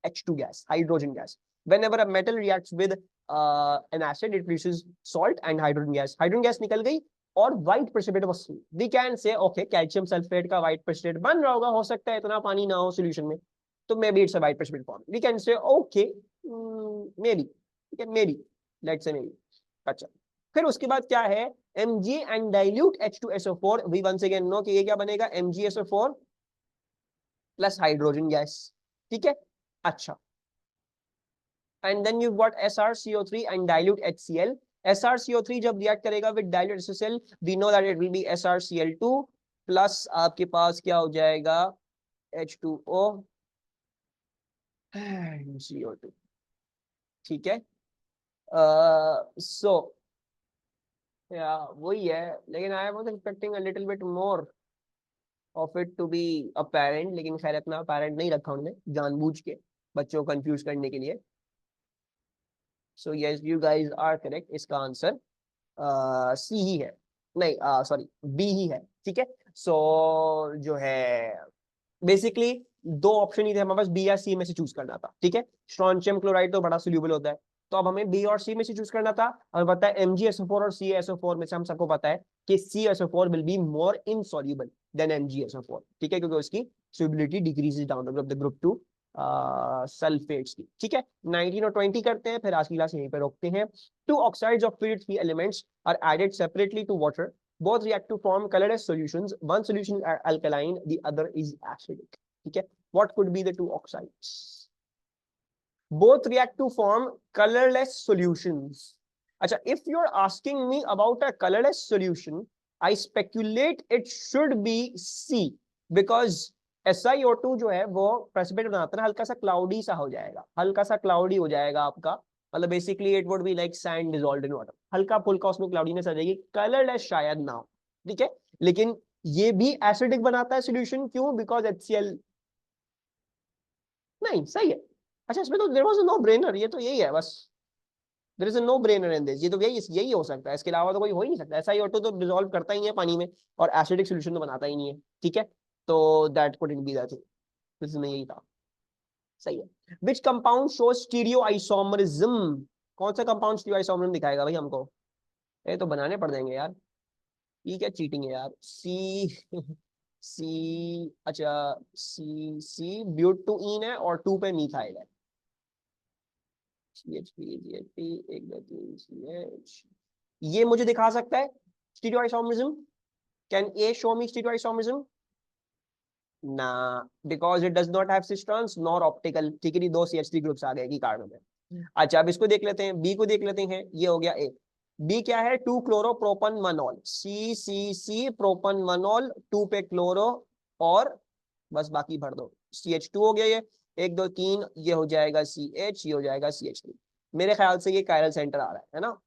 H2 gas, hydrogen gas. Whenever a metal reacts with an acid, it produces salt and hydrogen gas. Hydrogen gas निकल गई और white precipitate was seen. We can say, okay, calcium sulfate का white precipitate बन रहा होगा, हो सकता है इतना पानी ना हो solution में, तो maybe it's a white precipitate form. We can say, okay, maybe, ठीक है, maybe, let's say maybe. अच्छा, फिर उसके बाद क्या है, Mg and dilute H2SO4. We once again know कि ये क्या बनेगा, MgSO4 plus hydrogen gas, ठीक है। अच्छा, and then you've got SrCO3 and dilute HCl. SrCO3 जब रिएक्ट करेगा with dilute HCl, we know that it will be SrCl2 plus आपके पास क्या हो जाएगा, H2O and CO2, ठीक है। So वही है, लेकिन I was expecting a little bit more of it to be apparent, लेकिन खैर इतना apparent नहीं रखा उन्होंने जानबूझ के बच्चों को कंफ्यूज करने के लिए। So yes, you guys are correct, इसका आंसर C ही है, नहीं सॉरी B ही है, ठीक है। So जो है बेसिकली दो ऑप्शन ही थे हमारे पास, B या C में से चूज करना था, ठीक है। स्ट्रोंशियम क्लोराइड तो बड़ा सोल्यूबल होता है, तो अब हमें B और C में से चूज करना था। हमें पता है MgSO4 और CaSO4 में से हम सबको पता है कि CaSO4 will be more insoluble than MgSO4, ठीक है, क्योंकि उसकी solubility decreases down the group 2 sulphates की, ठीक है। 19 और 20 करते हैं, फिर आज की क्लास यहीं पे रोकते हैं। Two oxides of fluid 3 elements are added separately to water. Both react to form colorless solutions. One solution is alkaline, the other is acidic. ठीक है, what could be the two oxides? Both react to form colorless solutions. अच्छा, if you're asking me about a colorless solution, I speculate it should be C, because SiO2 जो है वो प्रेसिपिटेट बनाता है, हल्का सा क्लाउडी सा हो जाएगा, हल्का सा क्लाउडी हो जाएगा आपका, मतलब basically it would be like sand dissolved in water, हल्का फुल्का उसमें क्लाउडीनेस आ जाएगी, कलरलेस शायद ना हो, ठीक है। लेकिन ये भी एसिडिक बनाता है सॉल्यूशन, क्यों? बिकॉज HCl नहीं, सही है। अच्छा, इसमें तो देयर वाज नो ब्रेनर, ये तो यही है बस, there is no brainer in this, ये तो यही यही हो सकता है, इसके अलावा तो कोई हो ही नहीं सकता। SiO2 तो डिसॉल्व करता ही है पानी में, और एसिडिक सॉल्यूशन तो बनाता ही नहीं है, ठीक है। तो दैट कुडंट बी दैट, इसमें यही था, सही है। Which compound show stereo isomerism, कौन सा कंपाउंड स्टीरियो आइसोमरिज्म दिखाएगा भाई हमको? ये तो बनाने पड़ जाएंगे यार, ये क्या चीटिंग है यार। सी सी, अच्छा, सी ब्यूटूइन है और 2 पे मीथाइल है, CH3 1 2 3 CH, ये मुझे दिखा सकता है stereo isomerism? Can a show me stereo isomerism? ना, because it does not have cis trans nor optical, ठीक है, 2 CH3 ग्रुप्स आ गए की कार्बन में। अच्छा, अब इसको देख लेते हैं, बी को देख लेते हैं, ये हो गया ए। बी क्या है? 2 क्लोरोप्रोपन मनोल, सी प्रोपन मनोल, 2 पे क्लोरो, और बस बाकी भर दो, CH2 हो गया ये, 1 2 3, ये हो जाएगा CH, ये हो जाएगा CH3। मेरे ख्याल से ये कायरल सेंटर आ रहा है ना?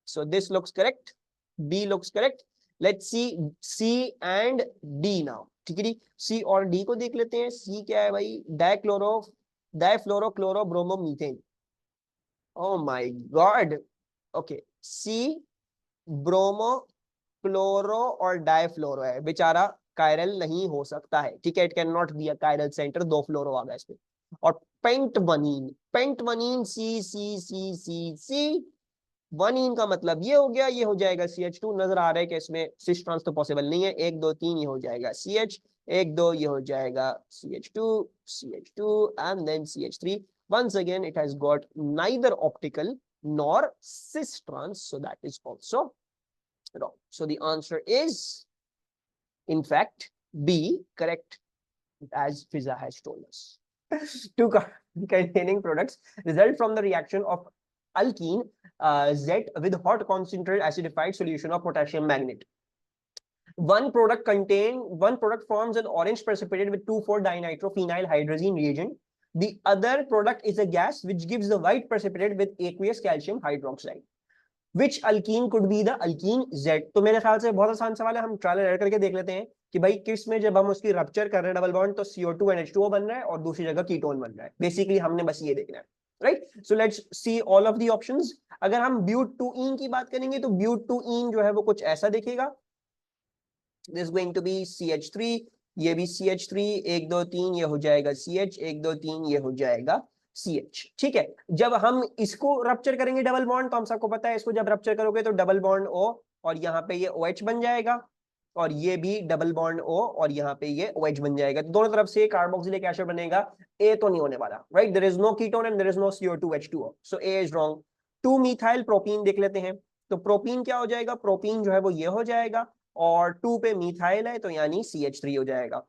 So this looks correct, B looks correct. Let's see C and D now, ठीक है जी। सी और डी को देख लेते हैं। सी क्या है भाई? Difluoro bromo methane, oh my God, okay. C bromo chloro और डाइफ्लोरो है, बेचारा कायरल नहीं हो सकता है, ठीक है, it can not be a chiral centre, 2 फ्लोरो आ गया इसमें। और पेंटवनीन, सी वनीन का मतलब ये हो गया, ये हो जाएगा CH2, नजर आ रहा है कि इसमें सिस ट्रांस तो पॉसिबल नहीं है, 1 2 3 ये हो जाएगा CH, 1 2 ये हो जाएगा CH2 and then CH3। once again it has got neither optical nor cis trans, so that is also wrong. So the answer is in fact B, correct, as Fiza has told us. Two containing products result from the reaction of alkene Z with hot concentrated acidified solution of potassium magnate. One product forms an orange precipitate with 2,4-dinitrophenyl hydrazine reagent. The other product is a gas which gives the white precipitate with aqueous calcium hydroxide. Which alkene could be the alkene Z? तो मेरे ख्याल से बहुत आसान सवाल है, हम ट्रायल एरर करके देख लेते हैं कि भाई किस में जब हम उसकी रप्चर कर रहे हैं डबल बॉन्ड तो CO2 and H2O बन रहा है और दूसरी जगह कीटोन बन रहा है, बेसिकली हमने बस ये देखना है, right. So let's see all of the options. अगर हम ब्यूटूइन की बात करेंगे तो ब्यूटूइन जो है वो कुछ ऐसा दिखेगा, this going to B CH3, ये भी CH3, 1 2 3 ये हो जाएगा CH, 1 2 3 ये हो जाएगा CH, ठीक है। जब हम इसको रप्चर करेंगे डबल बॉन्ड, तो हम सबको पता है इसको जब रप्चर करोगे तो डबल बॉन्ड O और यहाँ पे ये OH बन जाएगा, और ये भी डबल बॉन्ड O और यहाँ पे ये OH बन जाएगा, तो दोनों तरफ से कार्बोक्सिलिक एसिड बनेगा। A तो नहीं होने वाला, right, there is no ketone and there is no CO2 H2O, so A is wrong. 2 methyl propene देख लेते हैं, तो प्रोपीन क्या हो जाएगा? प्रोपीन जो है वो ये हो जाएगा, और 2 पे मिथाइल है तो यानी CH3 हो जाएगा।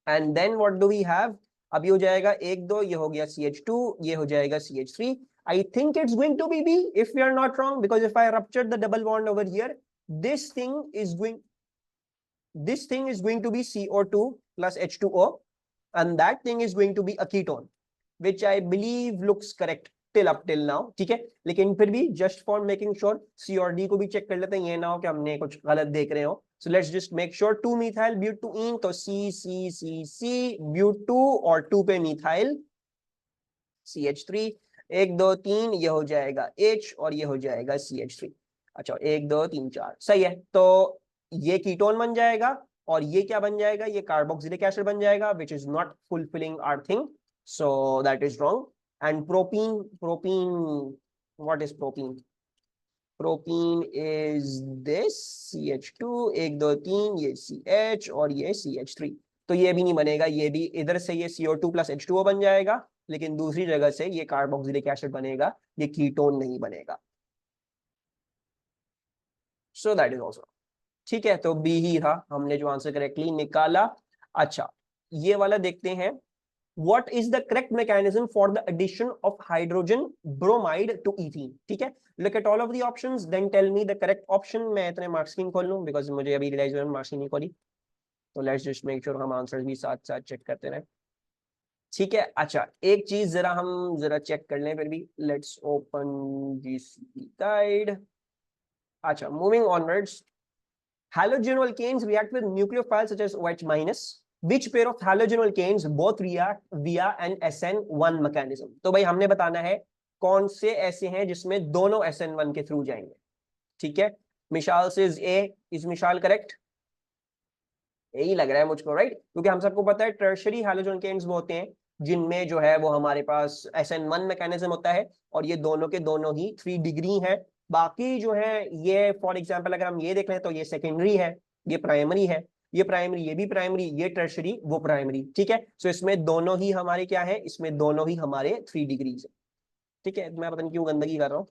And then what do we have? अब ये हो जाएगा 1 2, ये हो गया CH2, ये हो जाएगा CH3। I think it's going to be B if we are not wrong, because if I rupture the double bond over here, this thing is going to be CO2 plus H2O, and that thing is going to be a ketone, which I believe looks correct till now, ठीक है। लेकिन फिर भी just for making sure C और D को भी चेक कर लेते हैं, ये ना हो कि हमने कुछ गलत देख रहे हो। So let's just make sure 2 methyl butene, तो C but2 और 2 पे मिथाइल CH3, 1 2 3 ये हो जाएगा H और ये हो जाएगा CH3। अच्छा, 1 2 3 4 सही है, तो ये कीटोन बन जाएगा और ये क्या बन जाएगा? ये कार्बोक्सिलिक एसिड बन जाएगा, which is not fulfilling our thing, so that is wrong. And propene, what is propene? Propene is this CH2, 1 2 3 ये CH और ये CH3, तो ये भी नहीं बनेगा, ये भी इधर से ये CO2 plus H2O बन जाएगा, लेकिन दूसरी जगह से ये कार्बोक्सिलिक एसिड बनेगा, ये कीटोन नहीं बनेगा, सो दैट इज ऑल्सो ठीक है। तो बी ही था, हमने जो आंसर करेक्टली निकाला। अच्छा, ये वाला देखते हैं, what is the correct mechanism for the addition of hydrogen bromide to ethene? ठीक है, look at all of the options, then tell me the correct option. मैं इतने मार्क्स की खोल लूं बिकॉज मुझे अभी रियलाइज हुआ मार्क्स नहीं खोली, तो लेट्स जस्ट मेक श्योर हम आंसर्स भी साथ साथ चेक करते रहे। ठीक है, अच्छा एक चीज जरा हम जरा चेक कर लें फिर भी, लेट्स ओपन जीसीपी गाइड। अच्छा, moving onwards, halogen alkanes react with nucleophiles such as OH minus. Which pair of halogen alkanes both react via an SN1 mechanism? तो भाई हमने बताना है कौन से ऐसे हैं जिसमें दोनों SN1 के थ्रू जाएंगे। ठीक है, मिशाल says A, is मिशाल करेक्ट? यही लग रहा है मुझको, राइट? क्योंकि हम सबको पता है टर्शरी हैलोजन अल्केन्स वो होते हैं जिनमें जो है वो हमारे पास SN1 मैकेनिज्म होता है, और ये दोनों के दोनों ही 3 डिग्री हैं। बाकी जो है ये फॉर एग्जांपल अगर हम ये देख लें तो ये सेकेंडरी है, ये प्राइमरी है, ये प्राइमरी, ये भी प्राइमरी, ये टर्शरी, वो प्राइमरी। ठीक है, सो इसमें दोनों ही हमारे क्या है, इसमें दोनों ही हमारे 3 डिग्रीज है। ठीक है, मैं पता नहीं क्यों गंदगी कर रहा हूँ।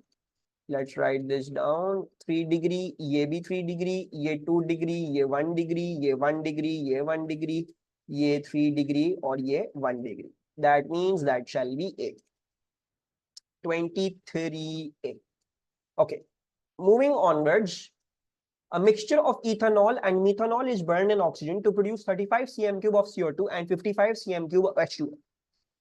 Let's write this down, 3 degree, ये भी 3 डिग्री, ये 2 डिग्री, ये 1 डिग्री, ये 1 डिग्री, ये 1 डिग्री, ये 3 डिग्री और ये 1 degree. That means that shall be A, 23A। okay, moving onwards, a mixture of ethanol and methanol is burned in oxygen to produce 35 cm cube of CO2 and 55 cm cube of H2O.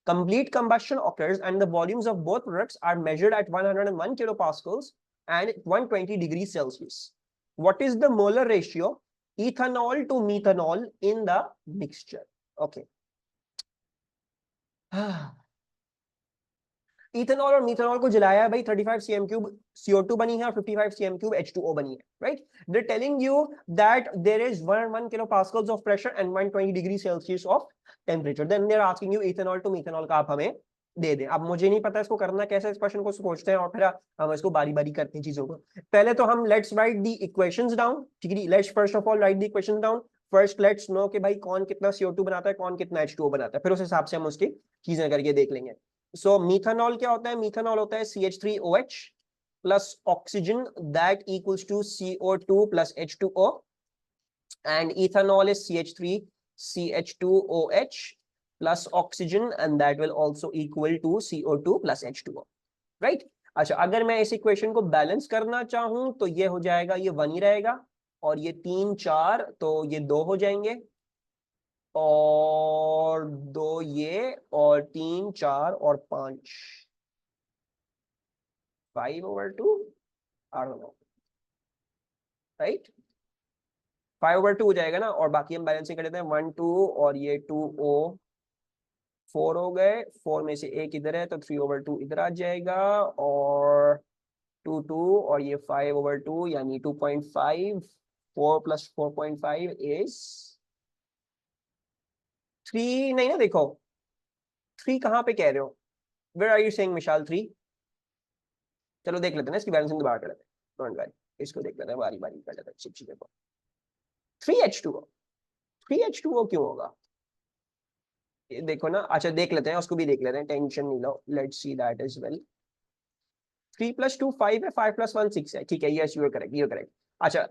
Complete combustion occurs and the volumes of both products are measured at 101 kilopascals and 120 degrees Celsius. What is the molar ratio ethanol to methanol in the mixture? Okay. Ethanol और मिथेनॉल को जलाया है भाई, 35 cm क्यूब CO2 बनी है और 55 cm क्यूब H2O बनी है, right? They telling you that there is 1 kilopascals of pressure and 120 degree Celsius of temperature. Then they are asking you ethanol to methanol का आप हमें दे दें। अब मुझे नहीं पता इसको करना कैसे, इस क्वेश्चन को सोचते हैं और फिर हम इसको बारी बारी करते हैं चीजों को। पहले तो हम let's write the equations down. ठीक है, let's first of all right the equation down. First let's no कि भाई कौन कितना CO2 बनाता है, कौन कितना H2O बनाता है, फिर उस हिसाब से हम उसकी चीजें करके देख लेंगे। सो मिथेनॉल क्या होता है? मिथेनॉल होता है CH3OH plus oxygen that equals to CO2 plus H2O, and ethanol is CH3CH2OH plus oxygen and that will also equal to CO2 plus H2O, right? अच्छा, अगर मैं इस इक्वेशन को बैलेंस करना चाहूं तो ये हो जाएगा, ये 1 ही रहेगा, और ये 3 4 तो ये 2 हो जाएंगे, और 2 ये, और 3 4 और 5 5/2, I don't know, राइट? 5/2 हो जाएगा ना, और बाकी हम बैलेंसिंग कर लेते हैं 1 2 और ये 2O 4 हो गए, 4 में से एक इधर है तो 3/2 इधर आ जाएगा, और 2 2 और ये 5/2 यानी 2.5, 4 plus 4.5 is 3 नहीं ना, देखो 3 कहाँ पे कह रहे हो? Where are you saying मिशाल 3? चलो देख लेते हैं ना, इसकी बैलेंसिंग दोबारा कर लेते हैं, डोंट वरी, इसको देख लेते हैं बारी बारी कर लेते हैं चिप देखो। 3H2O, 3H2O क्यों होगा ये देखो ना। अच्छा देख लेते हैं, उसको भी देख लेते हैं, टेंशन नहीं लो, let's see that as well. 3 + 2 5 है, 5 + 1 6 है, ठीक है, yes you are correct, you are correct. अच्छा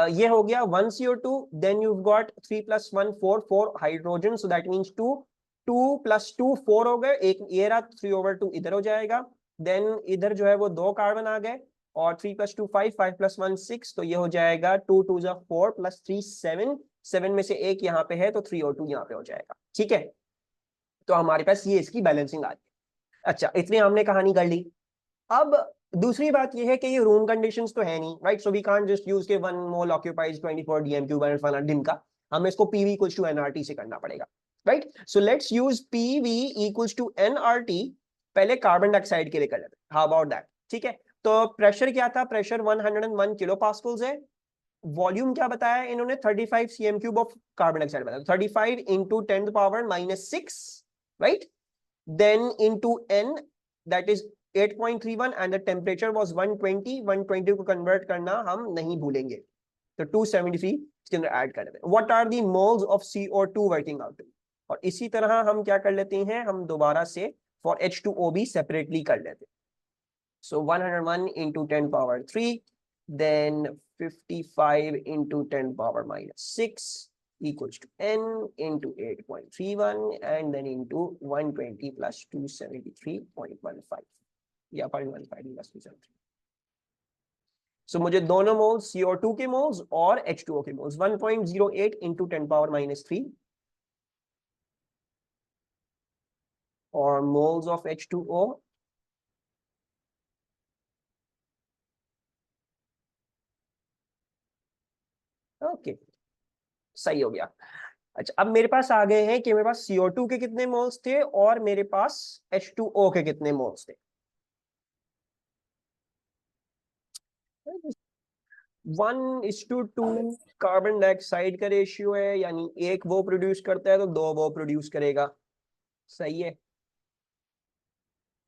ये हो गया 1 CO2, then you got 3 + 1 4 hydrogen, so that means 2 2 + 2 4 हो गए, एक ये रहा, 3/2 इधर हो जाएगा, देन इधर जो है वो 2 कार्बन आ गए, और 3 + 2 5 5 + 1 6, तो ये हो जाएगा 2 2 4 + 3 7, 7 में से एक यहाँ पे है तो 3O2 यहाँ पे हो जाएगा। ठीक है, तो हमारे पास ये इसकी बैलेंसिंग आ गई। अच्छा, इतनी हमने कहानी कर ली। अब दूसरी बात ये है कि ये रूम कंडीशंस तो है नहीं, right? So we can't just use के 1 मोल ऑक्यूपाइज 24 dm³ फलाना दिन का, हमें इसको PV = nRT से करना पड़ेगा, right? So let's use PV = nRT पहले कार्बन डाइऑक्साइड के लिए कर लेते हैं। How about that? ठीक है, तो प्रेशर क्या था? प्रेशर 101 किलोपास्कल्स है। वॉल्यूम क्या बताया इन्होंने? 35 cm³ ऑफ कार्बन डाइऑक्साइड बताया, 35 × 10⁻⁻6, right? Then into N, that is 8.31 and the temperature was 120, 120 को कन्वर्ट करना हम नहीं भूलेंगे, तो 273 इसके अंदर ऐड कर देते हैं। What are the moles of CO2 working out? और इसी तरह हम क्या कर लेते हैं, हम दोबारा से for H2O भी सेपरेटली कर लेते हैं। So 101 × 10⁻3, then 55 × 10⁻⁻6, equals to n into 8.31 and then into 120 plus 273.15 या 0.15 plus 273. So मुझे दोनों मोल्स CO2 के मोल्स और H2O के मोल्स 1.08 into 10 power minus 3 और मोल्स ऑफ H2O ओके सही हो गया। अच्छा अब मेरे पास आ गए हैं कि मेरे पास CO2 के कितने मोल्स थे और मेरे पास H2O के कितने मोल्स थे। 1:2 कार्बन डाइऑक्साइड का रेशियो है, यानी एक वो प्रोड्यूस करता है तो दो वो प्रोड्यूस करेगा। सही है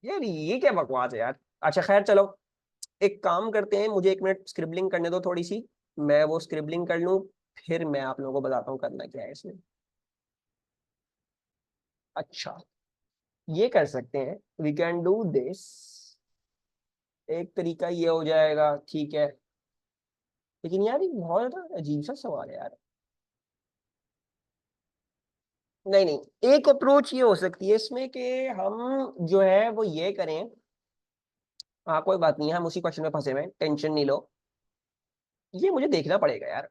यार, ये क्या बकवास है यार। अच्छा खैर चलो एक काम करते हैं, मुझे 1 मिनट स्क्रिबलिंग करने दो थोड़ी सी, मैं वो स्क्रिबलिंग कर लूं, फिर मैं आप लोगों को बताता हूँ करना क्या है इसमें। अच्छा ये कर सकते हैं, वी कैन डू दिस। एक तरीका ये हो जाएगा, ठीक है, लेकिन यार ये बहुत ज्यादा अजीब सा सवाल है यार। नहीं नहीं, एक अप्रोच ये हो सकती है इसमें कि हम जो है वो ये करें। हाँ कोई बात नहीं है, हम उसी क्वेश्चन में फंसे हुए हैं, टेंशन नहीं लो। ये मुझे देखना पड़ेगा यार,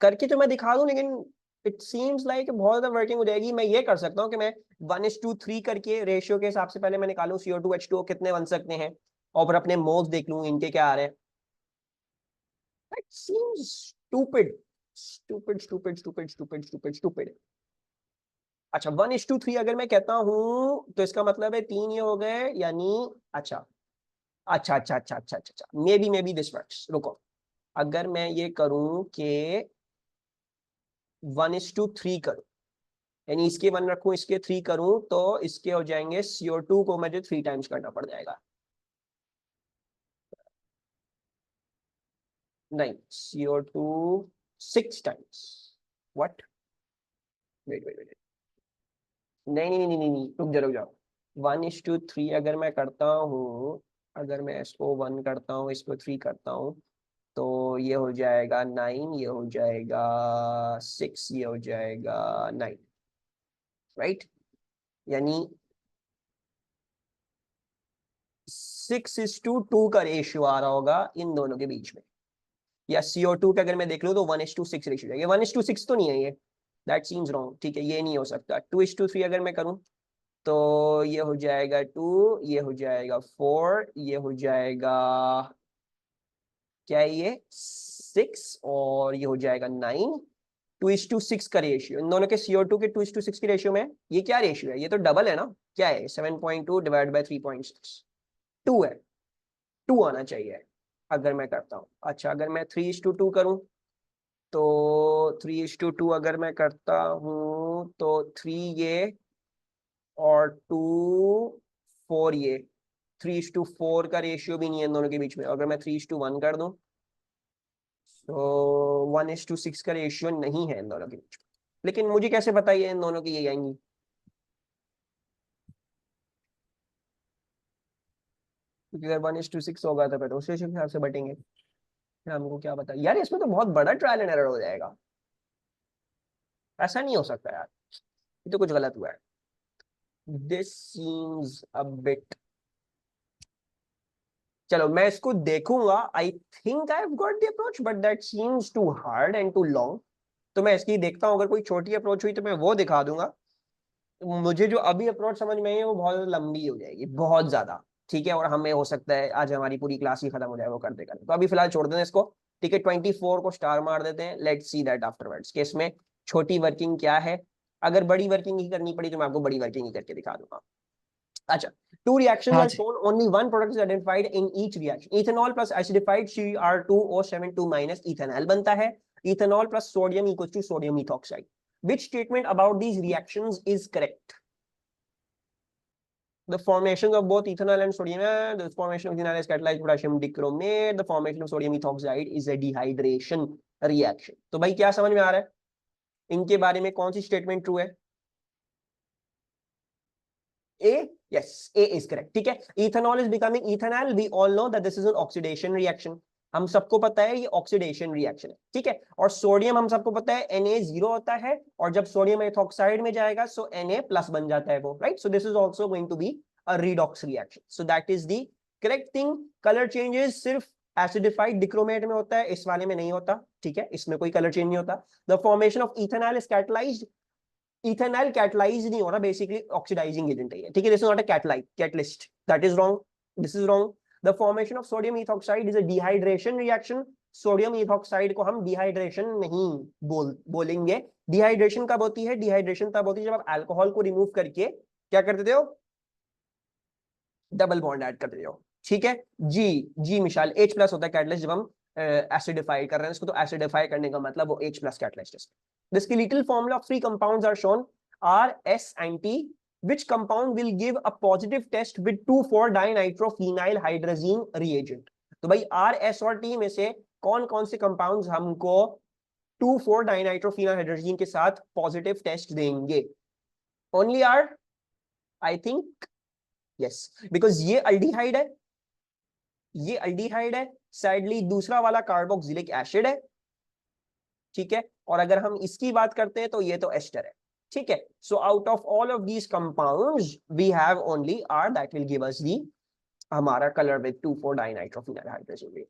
करके तो मैं दिखा दूं, लेकिन इट सीम्स लाइक बहुत ज्यादा वर्किंग हो जाएगी। मैं ये कर सकता हूँ कि मैं 1:3 करके रेशियो के हिसाब से पहले मैं निकालूं CO2 H2O कितने बन सकते हैं, और फिर अपने मोल्स देख लूं इनके क्या आ रहे हैं। It seems stupid stupid stupid stupid stupid stupid stupid. अच्छा 1:3 अगर मैं कहता हूं तो इसका मतलब है 3 ये हो गए, यानी अच्छा अच्छा अच्छा अच्छा अच्छा अच्छा अच्छा, मे बी दिस वर्क्स। रुको, अगर मैं ये करूं कि 1:3 करूं, यानी इसके 1 रखूं इसके 3 करूं, तो इसके हो जाएंगे CO2 को मुझे 3 टाइम्स करना पड़ जाएगा। नहीं CO2 6 times. What, wait wait wait, नहीं नहीं नहीं नहीं नहीं, रुक जाओ। 1:3 अगर मैं करता हूँ, अगर मैं इसको 1 करता हूँ इसको 3 करता हूँ, तो ये हो जाएगा 9, ये हो जाएगा 6, ये हो जाएगा 9, राइट। यानी 6:2 का रेशियो आ रहा होगा इन दोनों के बीच में। या CO2 का अगर मैं देख लूँ तो 1:6 रेशियो जाएगा। 1:6 तो नहीं है ये, दैट सीम्स रॉन्ग, ठीक है ये नहीं हो सकता। 2:3 अगर मैं करूँ तो ये हो जाएगा 2, ये हो जाएगा 4, ये हो जाएगा क्या है ये 6, और ये हो जाएगा 9। 2:6 का रेशियो इन दोनों के CO2 के 2:6 के रेशियो में, ये क्या रेशियो है, ये तो डबल है ना। क्या है 7.2 डिवाइड बाई 3.6, 2 है, 2 आना चाहिए अगर मैं करता हूँ। अच्छा अगर मैं 3:2 करूँ तो 3:2 अगर मैं करता हूँ तो 3 ये और 2 4 ये, 3:4 का रेशियो भी नहीं है इन दोनों के बीच में। अगर मैं 3:1 कर दूं तो 1:6 का रेशियो नहीं है इन दोनों के बीच में। लेकिन मुझे कैसे पता ये इन दोनों की ये आएंगी, क्योंकि अगर 1:6 होगा तो फिर उस रेशियो के हिसाब से बटेंगे। फिर हमको क्या पता यार, इसमें तो बहुत बड़ा ट्रायल एंड एरर हो जाएगा। ऐसा नहीं हो सकता यार, ये तो कुछ गलत हुआ है। दिस सीम्स अ बिट, चलो मैं इसको देखूंगा। I think I have got the approach but that seems too hard and too long. तो मैं इसकी देखता हूँ, अगर कोई छोटी अप्रोच हुई तो मैं वो दिखा दूंगा। मुझे जो अभी अप्रोच समझ में आई है वो बहुत लंबी हो जाएगी, बहुत ज्यादा। ठीक है, और हमें हो सकता है आज हमारी पूरी क्लास ही खत्म हो जाए वो करते करते, तो अभी फिलहाल छोड़ देते हैं इसको। ठीक है 24 को स्टार मार देते हैं, लेट्स सी दैट आफ्टरवर्ड्स कि इसमें छोटी वर्किंग क्या है। अगर बड़ी वर्किंग ही करनी पड़ी तो मैं आपको बड़ी वर्किंग ही करके दिखा दूंगा। अच्छा, two reactions हाँ are ji. shown, only one product is identified in each reaction. Ethanol plus acidified Cr2O72 minus ethanol बनता है। Ethanol plus sodium equals to sodium methoxide. Which statement about these reactions is correct? The formation of both ethanol and sodium, the formation of ethanol is catalyzed potassium dichromate. The formation of sodium methoxide is a dehydration reaction. तो भाई क्या समझ में आ रहा है, इनके बारे में कौन सी स्टेटमेंट ट्रू है? A, yes, A is correct. ठीक है, ethanol is becoming ethanol. We all know that this is an oxidation reaction. हम सबको पता है ये ऑक्सीडेशन रिएक्शन है, ठीक है। और सोडियम हम सबको पता है Na0 होता है, और जब सोडियम एथॉक्साइड में जाएगा सो Na प्लस बन जाता है वो, right. So this is also going to be a redox reaction, so that is the correct thing. Colour changes सिर्फ एसिडिफाइड डिक्रोमेट में होता है, इस वाले में नहीं होता, ठीक है, इसमें कोई कलर चेंज नहीं होता। The formation of ethanol is catalysed, ethanol catalyse नहीं हो रहा, बेसिकली ऑक्सीडाइजिंग एजेंट है, ठीक है। This is not a catalyte catalyst, that is wrong, this is wrong. The formation of sodium ethoxide is a dehydration reaction, sodium ethoxide को हम डिहाइड्रेशन नहीं बोलेंगे। डिहाइड्रेशन कब होती है? डिहाइड्रेशन तब होती है जब आप अल्कोहल को रिमूव करके क्या कर देते हो, डबल बॉन्ड ऐड कर देते हो, ठीक है। जी मिशाल, H प्लस होता है कैटलिस्ट जब हम एसिडिफाई कर रहे हैं इसको, तो एसिडिफाई करने का मतलब वो H प्लस कैटलिस्ट है। The skeletal formula of three compounds are shown, R, S and T. Which compound will give a positive test with 2,4-dinitrophenyl hydrazine reagent? तो भाई R, S और T में से कौन कौन से कंपाउंड्स हमको 2,4-dinitrophenyl hydrazine के साथ पॉजिटिव टेस्ट देंगे? Only R, I think, yes, because ये अल्डिहाइड है, ये अल्डिहाइड है, सैडली दूसरा वाला कार्बोक्सिलिक एसिड है, ठीक है। और अगर हम इसकी बात करते हैं तो ये तो एस्टर है, ठीक है। So out of all of these compounds we have only R that will give us the हमारा कलर विद 2,4-dinitrophenyl hydrazine।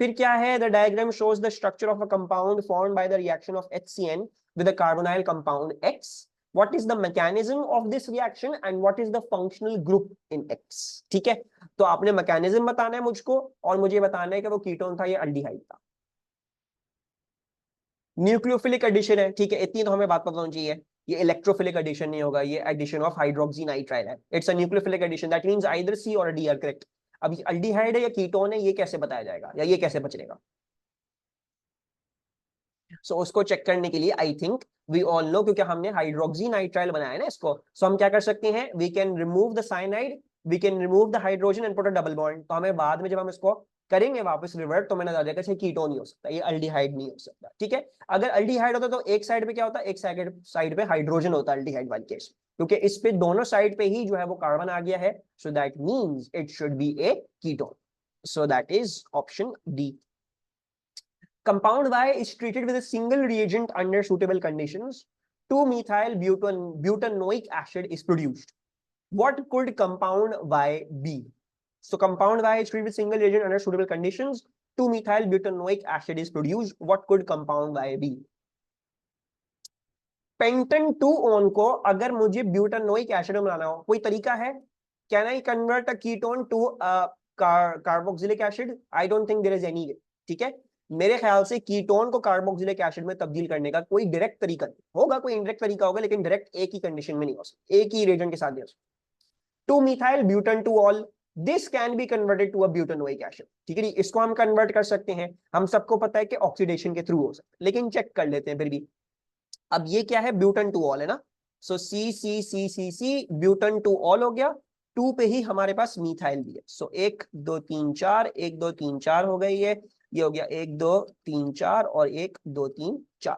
फिर क्या है? The diagram shows the structure of a compound formed by the reaction of HCN with a carbonyl compound X। What is the mechanism of this reaction and what is the functional group in X? ठीक है, तो आपने मैकेनिज्म बताना है मुझको, और मुझे बताना है कि वो कीटोन था या अल्डिहाइड था। न्यूक्लियोफिलिक एडिशन है, ठीक है, इतनी तो हमें बात पता होनी चाहिए। ये इलेक्ट्रोफिलिक एडिशन नहीं होगा, ये एडिशन ऑफ हाइड्रोक्सी नाइट्राइल है, it's a nucleophilic addition, that means either C और डी आर करेक्ट। अब ये अल्डिहाइड है या कीटोन है, ये कैसे बताया जाएगा या ये कैसे बचेगा? सो उसको चेक करने के लिए I think we all know, क्योंकि हमने हाइड्रोक्सी नाइट्राइल बनाया है ना इसको, सो हम क्या कर सकते हैं, we can remove the cyanide, we can remove the hydrogen and put a double bond. तो हमें बाद में जब हम इसको करेंगे वापस रिवर्ट, तो मैंने नजर देखा कीटोन नहीं हो सकता, ये अल्डिहाइड नहीं हो सकता, ठीक है। अगर अल्डिहाइड होता तो एक साइड पे क्या होता है, एक साइड पे हाइड्रोजन होता है अल्डिहाइड वाली केस, क्योंकि इस पे दोनों साइड पे ही जो है वो कार्बन आ गया है, so that means it should B A ketone, so that is option D. Compound Y is treated with a single reagent under suitable conditions. 2-methyl butanoic acid is produced. What could compound Y be? So compound Y is treated with single reagent under suitable conditions. 2-methyl butanoic acid is produced. What could compound Y be? पेंटन 2-on को अगर मुझे ब्यूटानोइक एसिड में बनाना हो, कोई तरीका है? Can I convert a ketone to carboxylic acid? I don't think there is any way, ठीक है। मेरे ख्याल से कीटोन को कार्बोक्सिलिक एसिड में तब्दील करने का कोई डायरेक्ट तरीका नहीं होगा, कोई इनडायरेक्ट तरीका होगा, लेकिन डायरेक्ट एक ही कंडीशन में नहीं हो सकता, एक ही रिएजेंट के साथ नहीं हो सकता। 2-methyl butan 2-ol, this can be converted to a butanoic acid, ठीक है जी, इसको हम कन्वर्ट कर सकते हैं, हम सबको पता है कि ऑक्सीडेशन के थ्रू हो सकता है, लेकिन चेक कर लेते हैं फिर भी। अब ये क्या है, ब्यूटन 2-ol है ना, सो सी सी सी सी सी ब्यूटन 2-ol हो गया, 2 पे ही हमारे पास मिथाइल भी है, सो 1 2 3 4, 1 2 3 4 हो गई है, ये हो गया 1 2 3 4 और 1 2 3 4।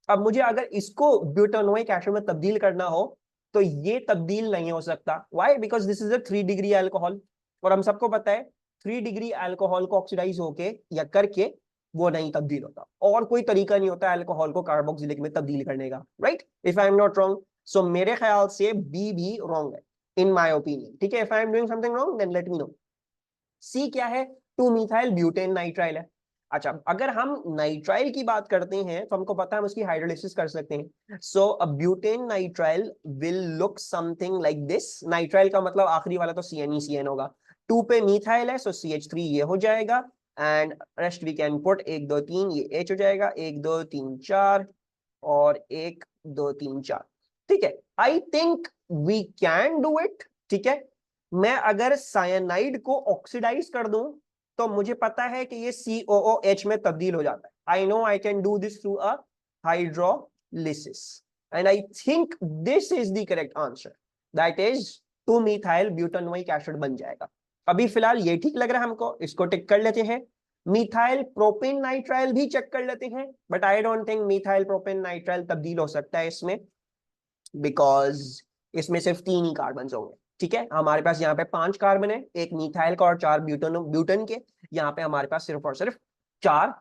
अब मुझे अगर इसको ब्यूटानोइक एसिड में तब्दील करना हो तो ये तब्दील नहीं हो सकता, why? Because this is a 3 degree alcohol, और हम सबको पता है 3 डिग्री अल्कोहल को ऑक्सीडाइज होके या करके वो नहीं तब्दील होता, और कोई तरीका नहीं होता अल्कोहल को कार्बोक्सिलिक में तब्दील करने का, right? If I am not wrong, so मेरे ख्याल से बी भी रॉन्ग है इन माय ओपिनियन, ठीक है। If I am doing something wrong then let me know. C क्या है? 2-methyl butane नाइट्राइल है। अच्छा, अगर हम नाइट्राइल की बात करते हैं तो हमको पता है हम उसकी हाइड्रोलिसिस कर सकते हैं, so a butane nitrile will look something like this. Nitrile का मतलब आखिरी वाला तो CnECN होगा, 2 पे मिथाइल है, सो CH3 ये हो जाएगा, and rest we can put 1 2 3, ये H हो जाएगा, 1 2 3 4 और 1 2 3 4, ठीक है। I think we can do it, ठीक है। मैं अगर साइनाइड को ऑक्सीडाइज कर दूं तो मुझे पता है कि ये COOH में तब्दील हो जाता है, I know I can do this through a hydrolysis, and I think this is the correct answer, that is 2-methyl butanoic acid बन जाएगा। अभी फिलहाल ये ठीक लग रहा है हमको, इसको टिक कर लेते हैं। मिथाइल प्रोपेन नाइट्राइल भी चेक कर लेते हैं, but I don't think methyl propane nitrile तब्दील हो सकता है इसमें, बिकॉज इसमें सिर्फ 3 ही कार्बन होंगे, ठीक है, हमारे पास यहाँ पे 5 कार्बन है, एक मिथाइल का और 4 ब्यूटन के, यहाँ पे हमारे पास सिर्फ और सिर्फ 4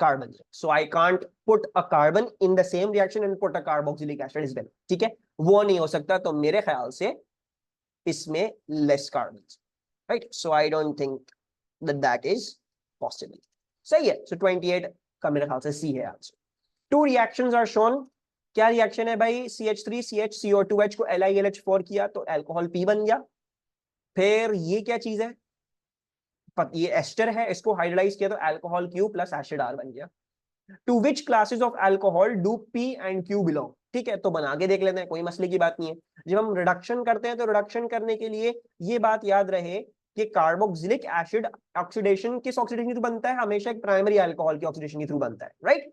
कार्बन है। So I can't put a carbon in the same reaction and put a carboxylic acid is well, ठीक है, वो नहीं हो सकता। तो मेरे ख्याल से इसमें less carbon, right, so I don't think that is possible. सही है, सो 28 का मेरे ख्याल से सी है आंसर। 2 reactions are shown. क्या रिएक्शन है भाई, CH3CH CO2H को LiLH4 किया तो अल्कोहल P बन गया। फिर ये क्या चीज है, ये एस्टर है, इसको हाइड्रोलाइज किया तो alcohol Q plus acid R बन गया। To which classes of alcohol do P and Q belong, ठीक है, तो बना के देख लेते हैं, कोई मसले की बात नहीं है। जब हम रिडक्शन करते हैं तो रिडक्शन करने के लिए ये बात याद रहे कि कार्बोक्सिलिक एसिड ऑक्सीडेशन किस ऑक्सीडेशन के थ्रू बनता है, हमेशा एक प्राइमरी अल्कोहल की ऑक्सीडेशन के थ्रू बनता है, राइट।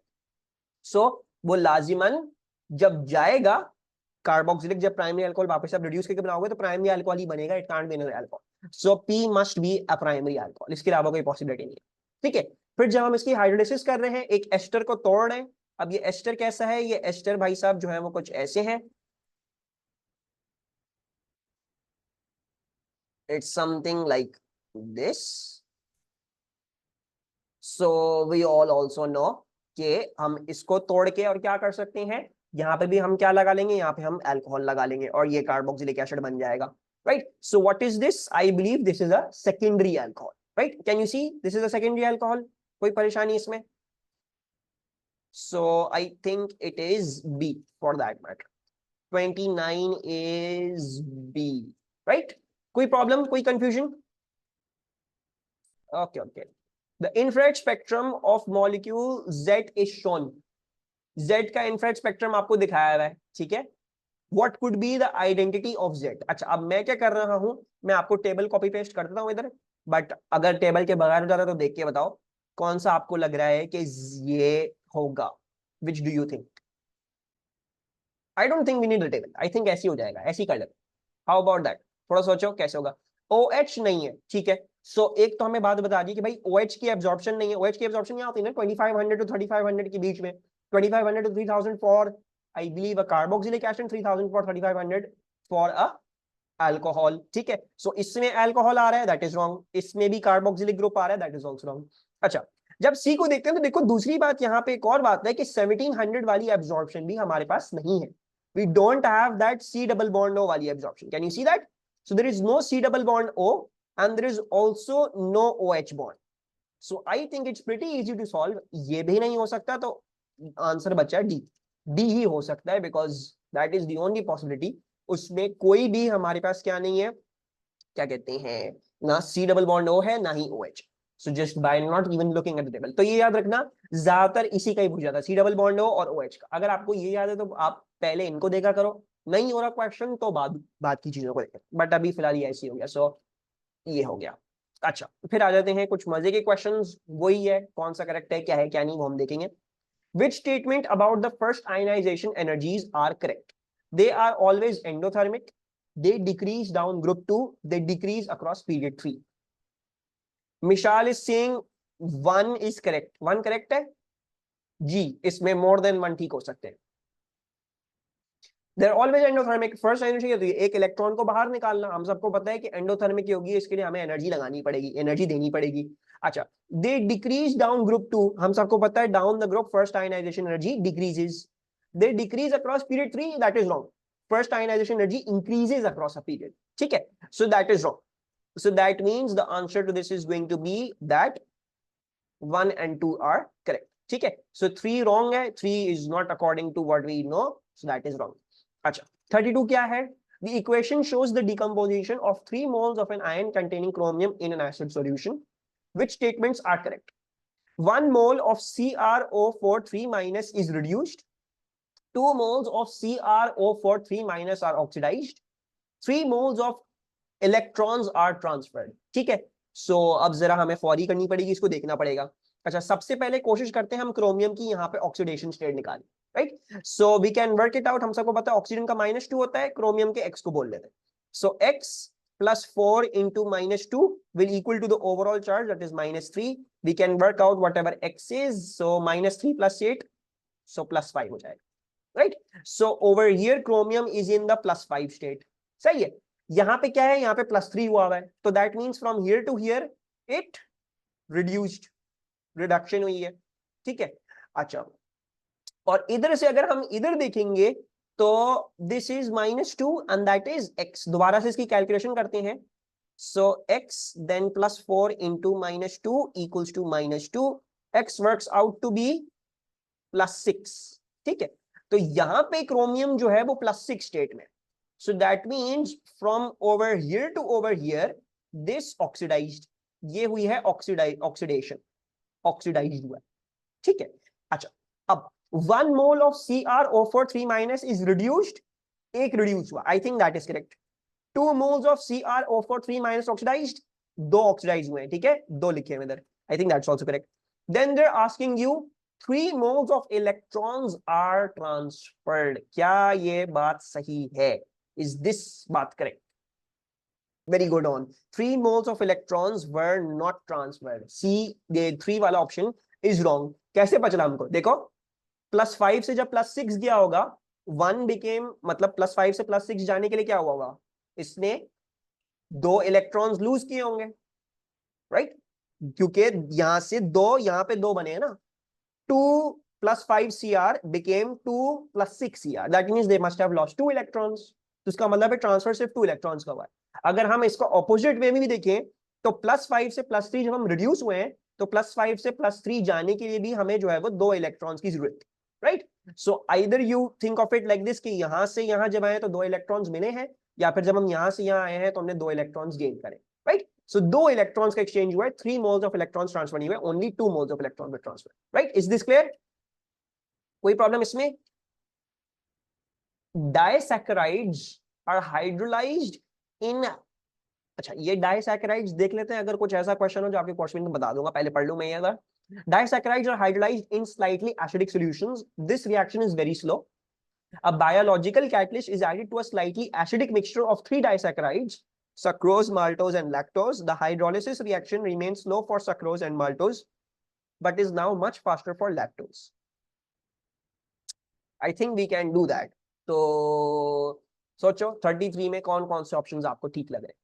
सो वो लाजिमन जब जाएगा कार्बोक्सिलिक, जब प्राइमरी अल्कोहल वापस आप रिड्यूस करके बनाओगे तो प्राइमरी अल्कोहल ही बनेगा, it can't be another alcohol. So P must be a primary alcohol, इसके अलावा कोई पॉसिबिलिटी नहीं है, ठीक है। फिर जब हम इसकी हाइड्रोलिसिस कर रहे हैं, एक एस्टर को तोड़ रहे हैं। अब ये एस्टर कैसा है, ये एस्टर भाई साहब जो है वो कुछ ऐसे हैं, it's something like this. So we all also know कि हम इसको तोड़ के और क्या कर सकते हैं, यहाँ पे भी हम क्या लगा लेंगे, यहाँ पे हम अल्कोहल लगा लेंगे और ये कार्बोक्सिलिक एसिड बन जाएगा, right. So what is this, I believe this is a secondary alcohol, right, can you see this is a secondary alcohol, कोई परेशानी इसमें। So I think it is B for that matter, 29 is B, right. कोई प्रॉब्लम, कोई confusion? Okay okay. The infrared spectrum of molecule Z is shown. Z का इंफ्रारेड स्पेक्ट्रम आपको दिखाया हुआ है, ठीक है। What could be the identity of Z? अच्छा, अब मैं क्या कर रहा हूं, मैं आपको टेबल कॉपी पेस्ट कर देता हूं इधर, बट अगर टेबल के बगैर हो जाता तो देख के बताओ कौन सा आपको लग रहा है कि ये होगा, which do you think? I don't think we need the table, I think ऐसी हो जाएगा, ऐसी कर लेते। हाउ अबाउट दैट, थोड़ा सोचो कैसे होगा। OH नहीं है, ठीक है। सो एक तो हमें बात बता दी कि भाई OH की एब्जॉर्प्शन नहीं है। OH की एब्जॉर्प्शन यहाँ होती है ना 2500 टू 3500 के बीच में, 2500 to 3000 for I believe a carboxylic acid, 3000 for 3500 for a alcohol, ठीक है। सो इसमें अल्कोहल आ रहा है, दैट इज रॉन्ग, इसमें भी कार्बोक्सिलिक ग्रुप आ रहा है, दैट इज ऑल्सो रॉन्ग। अच्छा, जब सी को देखते हैं तो देखो दूसरी बात यहाँ पे एक और बात है कि 1700 वाली एब्जॉर्प्शन भी हमारे पास नहीं है। We don't have that C double bond O वाली absorption. Can you see that? So there is no C double bond O and there is also no OH bond. So I think it's pretty easy to solve. ये भी नहीं हो सकता तो आंसर बचा D. D ही हो सकता है because that is the only possibility. उसमें कोई भी हमारे पास क्या नहीं है, क्या कहते हैं, ना C double bond O है ना ही OH. So just by not even looking at the table. तो ये याद रखना, ज्यादातर इसी का ही पूछा था, C double bond O और OH का। अगर आपको ये याद है तो आप पहले इनको देखा करो, नहीं हो रहा क्वेश्चन तो बाद की चीजों को देखें, बट अभी फिलहाल ये ऐसी हो गया। सो ये हो गया। अच्छा, फिर आ जाते हैं कुछ मजे के क्वेश्चंस, वही है कौन सा करेक्ट है, क्या है क्या नहीं, वो हम देखेंगे। Which statement about the first ionization energies are correct? They are always endothermic. They decrease down group 2. They decrease across period 3. Mishal is saying 1 is correct. 1 correct है जी, इसमें more than 1 ठीक हो सकते हैं। They're always endothermic. First energy होती है एक इलेक्ट्रॉन को बाहर निकालना, हम सबको पता है कि एंडोथर्मिक होगी, इसके लिए हमें एनर्जी लगानी पड़ेगी, एनर्जी देनी पड़ेगी। अच्छा, दे डिक्रीज डाउन ग्रुप 2, हम सबको पता है down the group first ionisation energy decreases. They decrease across period 3, that is wrong. First ionisation energy increases across a period, ठीक है, so that is wrong. So that means the answer to this is going to be that 1 and 2 are correct. ठीक है, so 3 wrong है, 3 is not according to what we know, so that is wrong. अच्छा, 32 क्या है? The equation shows the decomposition of 3 moles of an ion containing chromium in an acid solution. Which statements are correct? 1 mole of CrO4 3 minus is reduced. 2 moles of CrO4 3 minus are oxidized. 3 moles of electrons are transferred, ठीक है। सो अब जरा हमें फौरी करनी पड़ेगी, इसको देखना पड़ेगा। अच्छा, सबसे पहले कोशिश करते हैं हम क्रोमियम की यहाँ पे ऑक्सीडेशन स्टेट निकालें, right. So we can work it out, हम सबको पता है ऑक्सीजन का -2 होता है, क्रोमियम के x को बोल लेते हैं। So x plus 4 into -2 will equal to the overall charge, that is -3. We can work out whatever x is, so -3 plus 8, so +5 हो जाएगा, right? So over here chromium is in the +5 state, सही है। यहाँ पे क्या है, यहाँ पे +3 हुआ है, तो that means from here to here it reduced, reduction हुई है, ठीक है। अच्छा, और इधर से अगर हम इधर देखेंगे तो this is -2 and that is x, दोबारा से इसकी कैलकुलेशन करते हैं। So x then +4 into -2 equals to -2, x works out to be +6, ठीक है। तो यहां पे क्रोमियम जो है वो +6 स्टेट में, so that means from over here to over here this oxidised, ये हुई है ऑक्सीडेशन, ऑक्सीडाइज्ड हुआ, ठीक है। अच्छा, अब 1 mole of CrO4 3- is reduced, एक रिड्यूस हुआ, I think that is correct. 2 moles of CrO4 3- oxidised, दो ऑक्सीडाइज हुए हैं, ठीक है, दो लिखे हैं इधर, I think that's also correct. Then they are asking you 3 moles of electrons are transferred, क्या ये बात सही है? इज दिस बात correct? Very good on. 3 moles of electrons were not transferred. C, the 3 वाला ऑप्शन is wrong. कैसे पता चला हमको? देखो, +5 से जब +6 गया होगा, 1 became, मतलब +5 से +6 जाने के लिए क्या हुआ होगा? इसने 2 इलेक्ट्रॉन्स लूज किए होंगे, राइट? क्योंकि यहां से 2, यहां पे 2 बने हैं ना, 2 + 5 Cr became 2 + 6 Cr. That means they must have lost 2 electrons. तो इसका मतलब है ट्रांसफर सिर्फ 2 इलेक्ट्रॉन्स का हुआ है। अगर हम इसको ऑपोजिट वे में भी देखें तो +5 से +3 जब हम रिड्यूस हुए हैं तो +5 से +3 जाने के लिए भी हमें जो है वो 2 इलेक्ट्रॉन्स की जरूरत है, right? So either you think of it like this कि यहां से यहां जब आए तो 2 इलेक्ट्रॉन्स मिले हैं, या फिर जब हम यहां से यहां आए हैं तो हमने 2 इलेक्ट्रॉन्स गेन करे, राइट? सो 2 इलेक्ट्रॉन्स का एक्सचेंज हुआ है, 3 मोल्स ऑफ इलेक्ट्रॉन्स ट्रांसफर नहीं हुए, only 2 moles of electron transfer, right? Is this clear? कोई प्रॉब्लम इसमें? डाइसैकेराइड्स आर हाइड्रोलाइज्ड इन, अच्छा ये डाइसैकेराइड्स देख लेते हैं, अगर कुछ ऐसा क्वेश्चन हो जो आपके क्वेश्चन में बता दूंगा, पहले पढ़ लूं मैं ये अगर। Disaccharides are hydrolyzed in slightly acidic solutions. This reaction is very slow. A biological catalyst is added to a slightly acidic mixture of 3 disaccharides, sucrose, maltose, and lactose. The hydrolysis reaction remains slow for sucrose and maltose, but is now much faster for lactose. I think we can do that. तो सोचो 33 में कौन कौन से ऑप्शंस आपको ठीक लग रहे हैं?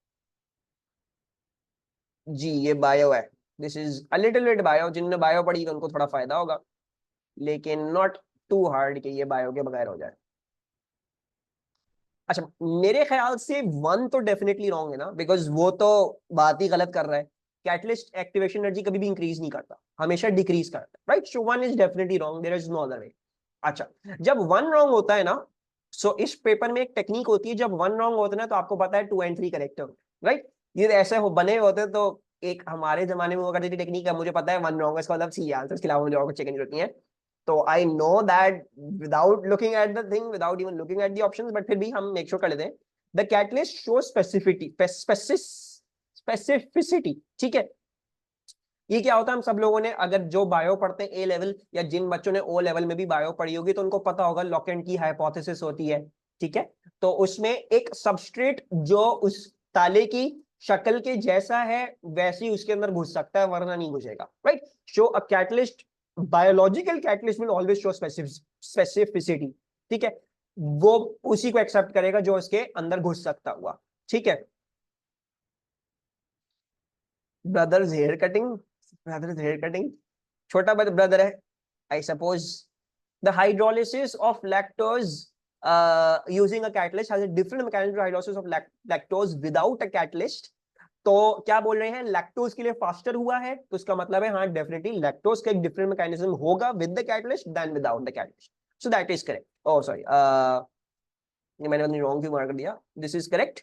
जी ये बायो है, this is a little bit bio, जिन्होंने बायो पढ़ी तो उनको थोड़ा फायदा होगा, लेकिन नॉट टू हार्ड कि ये बायो के बगैर हो जाए। अच्छा, मेरे ख्याल से 1 तो डेफिनेटली रॉन्ग है ना, बिकॉज वो तो बात ही गलत कर रहा है। कैटलिस्ट एक्टिवेशन एनर्जी कभी भी इंक्रीज नहीं करता, हमेशा डिक्रीज करता है, right? So 1 is definitely wrong, there is no other way. अच्छा, जब 1 रॉन्ग होता है ना, सो इस पेपर में एक टेक्निक होती है, जब 1 रॉन्ग होता है ना तो आपको पता है 2 और 3 करेक्ट हो, राइट? ये ऐसे हो बने होते तो एक हमारे जमाने में वो करती थी टेक्निक है, मुझे पता है 1 रॉन्ग है, इसका मतलब सी आंसर, इसके अलावा मुझे और कुछ चेक नहीं करनी है। तो I know that without looking at the thing, without even looking at the options, but फिर भी हम मेक श्योर कर लेते हैं। द कैटलिस्ट शो स्पेसिफिसिटी, ठीक है। ये क्या होता है, हम सब लोगों ने अगर जो बायो पढ़ते हैं ए लेवल, या जिन बच्चों ने ओ लेवल में भी बायो पढ़ी होगी तो उनको पता होगा लॉकेंट की हाइपोथेसिस होती है, ठीक है। तो उसमें एक सबस्ट्रेट जो उस ताले की शक्ल के जैसा है वैसे ही उसके अंदर घुस सकता है, वरना नहीं घुसेगा, right? Show a catalyst, biological catalyst will always show specificity, ठीक है। वो उसी को एक्सेप्ट करेगा जो उसके अंदर घुस सकता हुआ, ठीक है। Brothers hair cutting, brothers hair cutting, छोटा ब्रदर है, I suppose. The hydrolysis of lactose using a catalyst has a different mechanism to hydrolysis of lactose without a catalyst. तो क्या बोल रहे हैं, लैक्टोज के लिए फास्टर हुआ है, तो इसका मतलब है हाँ डेफिनेटली लैक्टोज का एक डिफरेंट मैकेनिज्म होगा with the catalyst than without the catalyst, so that is correct. Oh sorry, ये मैंने अपनी रॉन्ग क्यों मार्क कर दिया, this is correct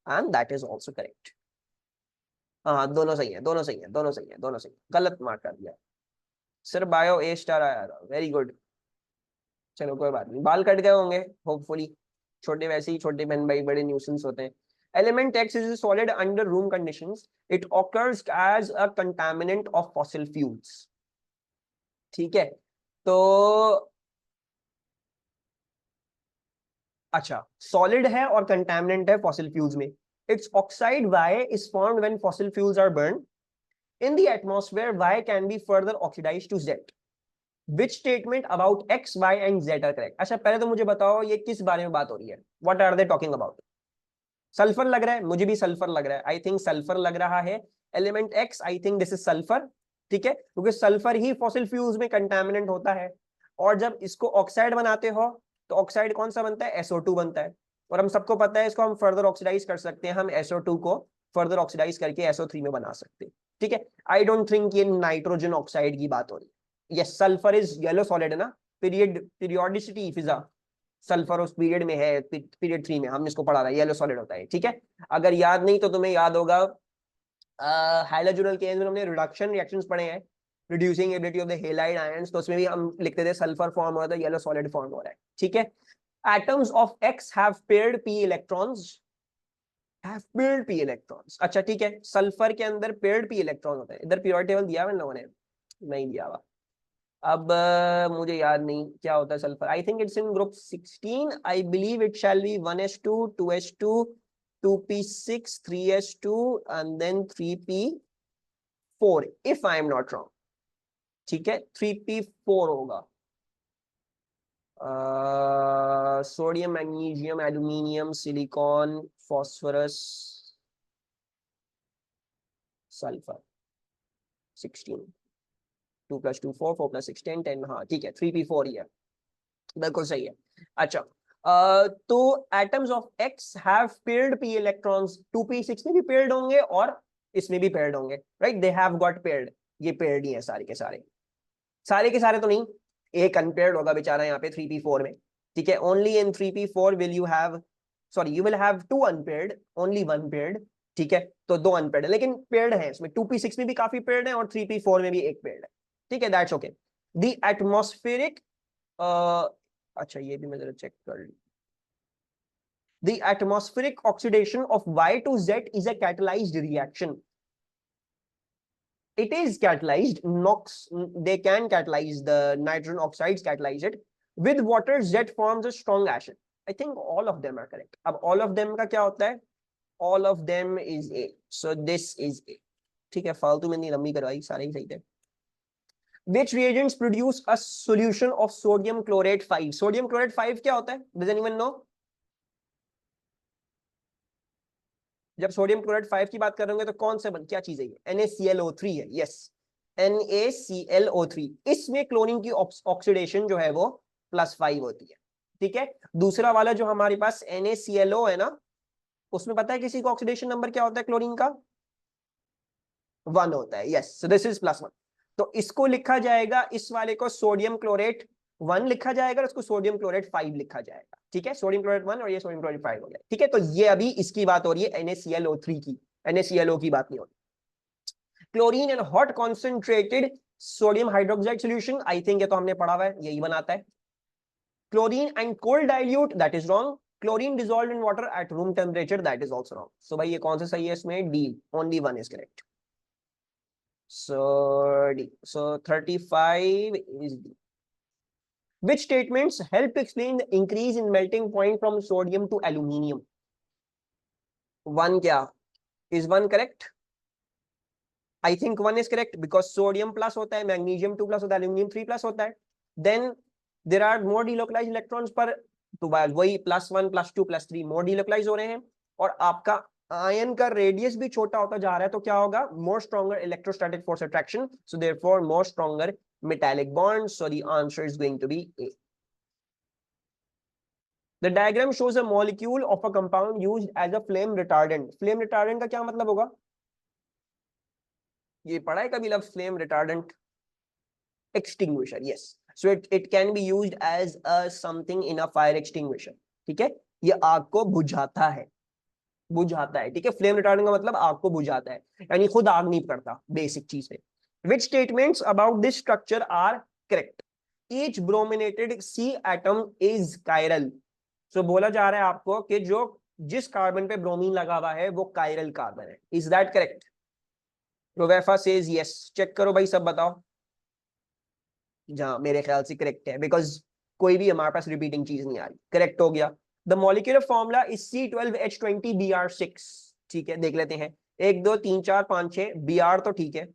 and that is also correct. हाँ दोनों सही है, दोनों सही है, दोनों सही है, दोनों सही है, गलत मार्क कर दिया सर, बायो A* आया था, वेरी गुड। चलो कोई बात नहीं, बाल कट गए होंगे होपफुली, छोटे वैसे ही छोटे बहन भाई बड़े न्यूसेंस होते हैं। Element X is solid under room conditions, it occurs as a contaminant of fossil fuels, ठीक है। तो अच्छा, सॉलिड है और कंटामिनेंट है फॉसिल फ्यूल्स में। Its oxide Y is formed when fossil fuels are burn in the atmosphere, Y can be further oxidised to Z। Which statement about X, Y and Z are correct? अच्छा पहले तो मुझे बताओ ये किस बारे में बात हो रही है, what are they talking about? Sulphur लग रहा है, मुझे भी सल्फर लग रहा है, आई थिंक सल्फर लग रहा है। Element x, I think this is sulphur, ठीक है, क्योंकि सल्फर ही फॉसिल फ्यूल्स में कंटामिनेंट होता है। और जब इसको ऑक्साइड बनाते हो तो ऑक्साइड कौन सा बनता है, SO2 बनता है। और हम सबको पता है इसको हम फर्दर ऑक्सीडाइज कर सकते हैं, हम SO2 को फर्दर ऑक्सीडाइज करके SO3 में बना सकते हैं, ठीक है। आई डोंट थिंक ये नाइट्रोजन ऑक्साइड की बात हो रही है। Yes, sulphur is yellow solid है ना, पीरियोडिसिटी फिजा, सल्फर उस पीरियड में है, पीरियड 3 में हमने इसको पढ़ा था, येलो सॉलिड होता है, ठीक है। अगर याद नहीं तो तुम्हें याद होगा हाइड्रोजनल केस में हमने रिडक्शन रिएक्शंस पढ़े हैं, reducing ability of the halide ions, तो उसमें भी हम लिखते थे सल्फर फॉर्म हो रहा था, येलो सॉलिड फॉर्म हो रहा है, ठीक है। Atoms of x have paired p electrons, have paired p electrons, अच्छा ठीक है, सल्फर के अंदर पेयर्ड p इलेक्ट्रॉन होता है। इधर पीरियोडिक टेबल दिया है इन लोगों ने, नहीं दिया हुआ। अब मुझे याद नहीं क्या होता है sulphur, I think it's in group 16, I believe it shall be 1s2 2s2 2p6 3s2 and then 3p4 if I am not wrong, ठीक है, 3p4 होगा। Sodium, magnesium, aluminium, silicon, phosphorus, sulphur, 16, 2 + 2 4 4 + 6 10 10, हाँ ठीक है, 3p4 ही है, बिल्कुल सही है। अच्छा, तो atoms of x have paired p electrons, 2p6 में भी पेयर्ड होंगे और इसमें भी पेयर्ड होंगे, right, they have got paired, ये पेयर्ड ही है सारे के सारे, सारे के सारे तो नहीं, एक अनपेयर्ड होगा बेचारा यहाँ पे 3p4 में, ठीक है। Only in 3p4 will you have, sorry you will have 2 unpaired, only 1 paired, ठीक है, तो 2 अनपेयर्ड है, लेकिन पेयर्ड है इसमें, 2p6 में भी काफी पेयर्ड है और 3p4 में भी एक पेयर्ड है, ठीक है, दैट्स ओके। द एटमॉस्फेरिक, अच्छा ये भी मैं जरा चेक कर ली, the atmospheric oxidation of Y to Z is a catalyzed reaction. It is catalyzed, NOx, they can catalyze the nitrogen oxides, catalyze it with water, Z forms a strong acid. I think all of them are correct. अब all of them का क्या होता है, all of them is A, so this is A, ठीक है, फालतू में नहीं लंबी करवाई, सारे ही सही थे। Which reagents produce a solution of sodium chlorate 5? Sodium chlorate 5 क्या होता है, does anyone know? जब सोडियम क्लोराइड 5 की बात कर रहे होंगे तो कौन से क्या चीज है ये, NaClO3 है, यस, NaClO3, इसमें क्लोरीन की ऑक्सीडेशन जो है वो +5 होती है, ठीक है। दूसरा वाला जो हमारे पास NaClO है ना, उसमें पता है किसी को ऑक्सीडेशन नंबर क्या होता है क्लोरीन का, 1 होता है, यस, सो दिस इज +1, तो इसको लिखा जाएगा, इस वाले को सोडियम क्लोरेट 1 लिखा जाएगा, उसको सोडियम क्लोरेट 5 लिखा जाएगा, ठीक है, सोडियम क्लोरेट 1 और ये सोडियम क्लोरेट 5 हो गया, ठीक है। तो ये अभी इसकी बात हो रही है NaClO3 की, NaClO की बात नहीं हो रही। Chlorine and hot concentrated sodium hydroxide solution, I think ये तो हमने पढ़ा हुआ है, यही बनाता है। Chlorine and cold dilute, that is wrong. Chlorine dissolved in water at room temperature, that is also wrong. So भाई ये कौन सा सही है इसमें, D, only 1 is correct. So D. So 35 is D. Which statements help explain the increase in melting point from sodium to aluminium? 1 क्या? Is 1 correct? I think 1 is correct because sodium plus होता है, magnesium 2 plus होता है, aluminium 3 plus होता है. Then there are more delocalized electrons पर, तो वही +1 +2 +3 more delocalized हो रहे हैं, और आपका आयन का रेडियस भी छोटा होता जा रहा है, तो क्या होगा, more stronger electrostatic force attraction, so therefore more stronger metallic bonds, so the answer is going to be A. The diagram shows a molecule of a compound used as a flame retardant. Flame retardant का क्या मतलब होगा, ये पढ़ा है कभी लफ्ज flame retardant? Extinguisher, yes, so it can be used as a something in a fire extinguisher, ठीक है, ये आग को बुझाता है, बुझाता है, ठीक है, फ्लेम रिटार्डिंग का मतलब आग को बुझाता है, यानी खुद आग नहीं करता, बेसिक चीज है। Which statements about this structure are correct? Each brominated C atom is chiral. So बोला जा रहा है आपको कि जो जिस कार्बन पे ब्रोमीन लगा हुआ है वो कायरल कार्बन है, इज दैट करेक्ट? प्रोवेफा सेज यस, चेक करो भाई, सब बताओ। जहां मेरे ख्याल से करेक्ट है, बिकॉज कोई भी हमारे पास रिपीटिंग चीज नहीं आ रही, करेक्ट हो गया। The molecular formula is C12H20Br6, ठीक है, देख लेते हैं, 1 2 3 4 5 6, Br तो ठीक है,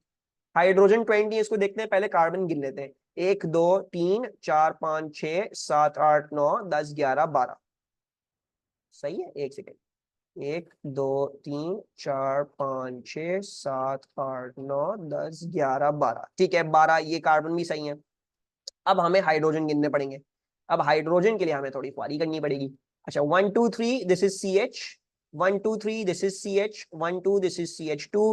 हाइड्रोजन 20, इसको देखते हैं, पहले कार्बन गिन लेते हैं, 1 2 3 4 5 6 7 8 9 10 11 12, सही है, एक सेकेंड, 1 2 3 4 5 6 7 8 9 10 11 12, ठीक है 12, ये कार्बन भी सही है। अब हमें हाइड्रोजन गिनने पड़ेंगे। अब हाइड्रोजन के लिए हमें थोड़ी ख्वारी करनी पड़ेगी। अच्छा 1 2 3 this is CH, 1 2 3 this is CH, 1 2 this is CH2,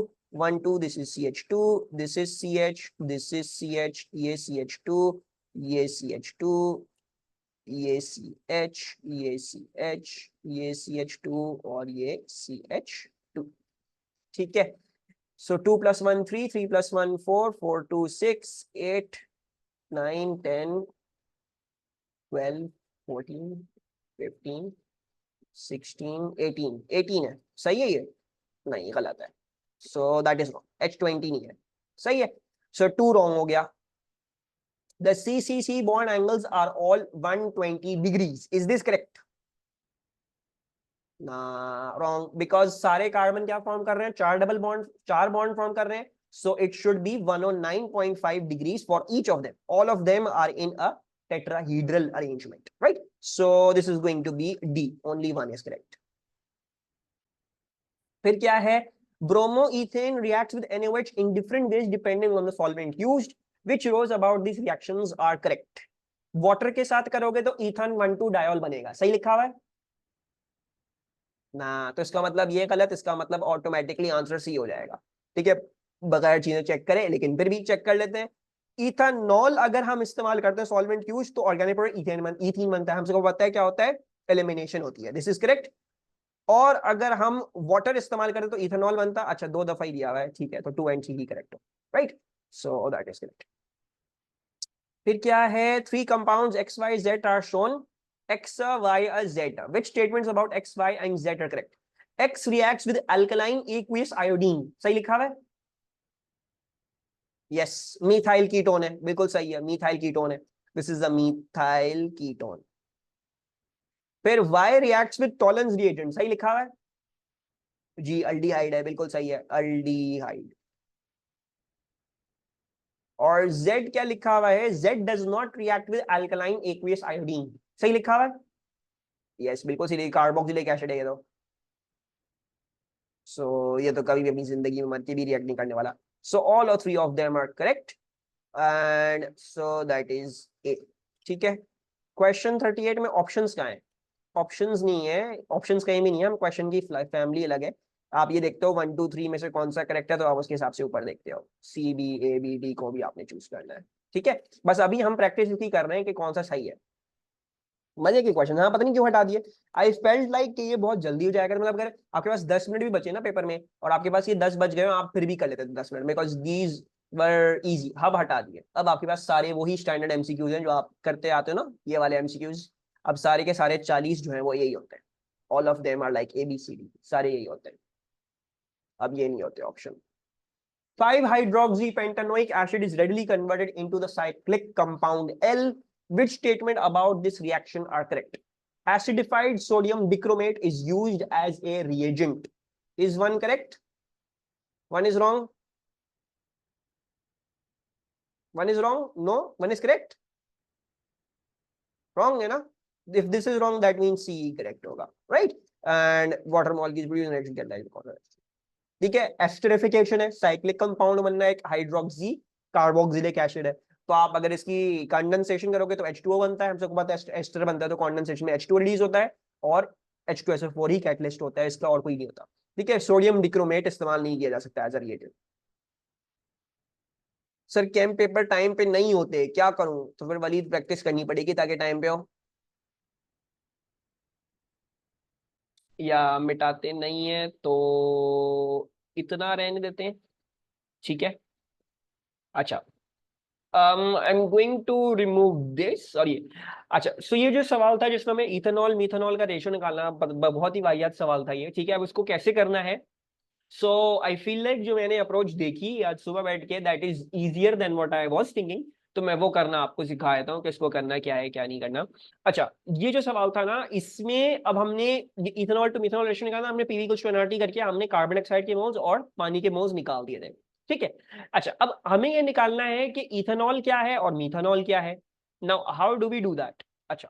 1 2 this is CH2, this is CH, this is CH, ये CH2, ये CH2, ये CH, ये CH, ये CH2 और ये CH2, ठीक है। सो 2 + 1 3, 3 + 1 4, 4 2 6 8 9 10 12 14 15 16 18, 18 है, सही है ये? नहीं गलत है, so that is wrong, H20 नहीं है, सही है। सो 2 रॉन्ग हो गया। The CCC bond angles are all 120 degrees. Is this correct? ना wrong, because सारे कार्बन क्या फॉर्म कर रहे हैं? 4 डबल बॉन्ड, 4 बॉन्ड फॉर्म कर रहे हैं। So it should be 109.5 degrees for each of them. All of them are in a tetrahedral arrangement, right? So this is going to be D. Only one is correct. फिर क्या है? Bromoethane reacts with NaOH in different ways depending on the solvent used. Which rows about these reactions are correct? Water के साथ करोगे तो ईथन 1,2 डायोल बनेगा, सही लिखा हुआ है ना? तो इसका मतलब ये गलत, इसका मतलब ऑटोमेटिकली आंसर सी हो जाएगा, ठीक है, बगैर चीजें चेक करें, लेकिन फिर भी चेक कर लेते हैं। इथेनॉल अगर हम इस्तेमाल करते हैं सॉल्वेंट यूज, तो ऑर्गेनिक प्रोडक्ट ईथीन बनता है, हमसे पता है क्या होता है? एलिमिनेशन होती है, दिस इज करेक्ट। और अगर हम वाटर इस्तेमाल करें तो इथेनॉल बनता, अच्छा 2 दफा ही दिया हुआ है, ठीक है, तो 2 and 3 ही करेक्ट हो, right, so that is correct. फिर क्या है? 3 compounds X, Y, Z are shown. X, Y, Z. Which statements about X, Y, and Z are correct? X reacts with alkaline aqueous iodine. सही लिखा हुआ है? Yes, methyl ketone है, बिल्कुल सही है, methyl ketone है। This is the methyl ketone. फिर Y reacts with Tollens reagent. सही लिखा हुआ है? जी, अल्डिहाइड है, बिल्कुल सही है, अल्डिहाइड। और Z क्या लिखा हुआ है? Z does not react with alkaline aqueous iodine. सही लिखा हुआ है? यस, बिल्कुल सही, कार्बोक्सिलिक एसिड है ये तो। सो ये तो कभी भी अपनी जिंदगी में मर के भी रिएक्ट नहीं करने वाला। सो ऑल और 3 of them are correct, and so that is A, ठीक है। क्वेश्चन 38 में ऑप्शंस कहाँ है? ऑप्शंस नहीं है, ऑप्शंस कहीं भी नहीं है, हम क्वेश्चन की फैमिली अलग है। आप ये देखते हो 1 2 3 में से कौन सा करेक्ट है, तो आप उसके हिसाब से ऊपर देखते हो, C B A B D को भी आपने चूज करना है, ठीक है। बस अभी हम प्रैक्टिस इसकी कर रहे हैं कि कौन सा सही है। मजे के क्वेश्चन, हाँ पता नहीं क्यों हटा दिए। आई फेल्ट लाइक कि ये बहुत जल्दी हो जाएगा, मतलब अगर आपके पास 10 मिनट भी बचे ना पेपर में, और आपके पास ये 10 बज गए, आप फिर भी कर लेते थे 10 मिनट में, बिकॉज दीज वर इजी। अब हटा दिए, अब आपके पास सारे वही स्टैंडर्ड एमसीक्यूज हैं जो आप करते आते हो ना, ये वाले एमसीक्यूज। अब सारे के सारे 40 जो है वो यही होते हैं, all of them are like ABCD, सारे यही होते हैं, अब ये नहीं होते option. 5-hydroxypentanoic acid is readily converted into the cyclic compound L. Which statement about this reaction are correct? Acidified sodium dichromate is used as a reagent. Is one correct? One is wrong? One is wrong? No? One is correct? Wrong है ना? If this is wrong, that means C correct होगा, right? And water molecules produce nitrogen catalyzed. ठीक है, एस्टरिफिकेशन है, साइक्लिक कंपाउंड बनना है, एक हाइड्रोक्सी कार्बोक्सिलिक एसिड है, तो आप अगर इसकी कंडेंसेशन करोगे तो H2O बनता है, हम सबको पता है एस्टर बनता है, तो कंडेंसेशन में H2O रिलीज होता है, और H2SO4 ही कैटलिस्ट होता है, इसका और कोई नहीं होता, ठीक है। सोडियम डिक्रोमेट इस्तेमाल नहीं किया जा सकता as a reagent. Sir camp paper time पे नहीं होते, क्या करूं? तो फिर वलीद प्रैक्टिस करनी पड़ेगी ताकि टाइम पे हो। या मिटाते नहीं है तो इतना रहने देते हैं, ठीक है। अच्छा, I am going to remove this, sorry. अच्छा, सो ये जो सवाल था जिसमें हमें इथेनॉल मिथेनॉल का रेशो निकालना, बहुत ही वाहियात सवाल था ये, ठीक है। अब इसको कैसे करना है? सो आई फील लाइक जो मैंने अप्रोच देखी आज सुबह बैठ के, that is easier than what I was thinking, तो मैं वो करना आपको सिखा देता हूँ कि इसको करना क्या है क्या नहीं करना। अच्छा, ये जो सवाल था ना, इसमें अब हमने इथेनॉल टू मिथेनॉल रेशो निकालना, हमने पीवी को एनआरटी करके हमने कार्बन डाइऑक्साइड के मोल्स और पानी के मोल्स निकाल दिए थे, ठीक है। अच्छा, अब हमें ये निकालना है कि इथेनॉल क्या है और मिथेनॉल क्या है। Now how do we do that? अच्छा,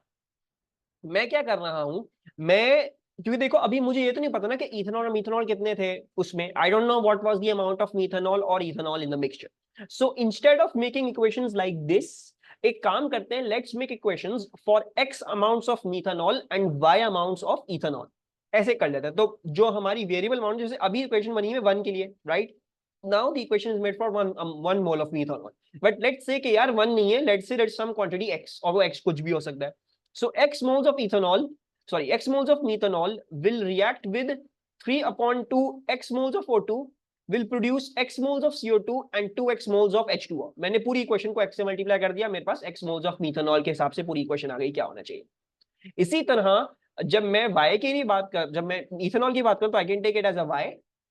मैं क्या कर रहा हूं, मैं क्योंकि देखो अभी मुझे ये तो नहीं पता ना कि इथेनॉल और मीथेनॉल कितने थे उसमें, I don't know what was the amount of methanol और ethanol in the mixture. So instead of making equations like this, एक काम करते हैं, let's make equations for x amounts of methanol and y amounts of ethanol. ऐसे कर लेते हैं। तो जो हमारी वेरिएबल अमाउंट, जैसे अभी इक्वेशन बनी है 1 के लिए, right? Now the equation is made for 1 mole of methanol, but let's say कि यार 1 नहीं है, let's say that's some quantity x, और वो x कुछ भी हो सकता है। सो x moles of ethanol, sorry, x moles of methanol will react with 3/2 x moles of O2 will produce x moles of CO2 and 2x moles of H2O। मैंने पूरी इक्वेशन को x से मल्टीप्लाई कर दिया, मेरे पास x moles of methanol के हिसाब से पूरी इक्वेशन आ गई क्या होना चाहिए। इसी तरह जब मैं y के लिए बात कर, जब मैं इथेनॉल की बात करूं तो I can take it as a y,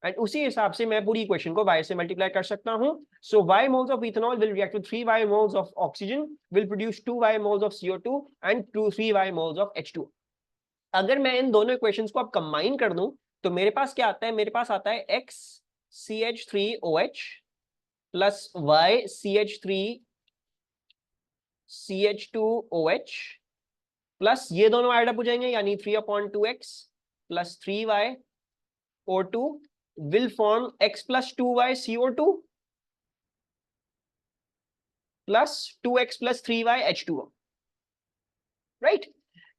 and उसी हिसाब से मैं पूरी इक्वेशन को y से मल्टीप्लाई कर सकता हूं। सो y moles of ethanol will react with 3y moles of oxygen will produce 2y moles of CO2 and 3y moles of H2O। अगर मैं इन दोनों इक्वेशंस को अब कंबाइन कर दूं तो मेरे पास क्या आता है, मेरे पास आता है x CH3OH plus y CH3CH2OH plus ये दोनों ऐड अप हो जाएंगे, यानी 3/2x plus 3y O2 will form x plus 2y CO2 plus 2x plus 3y H2O, right?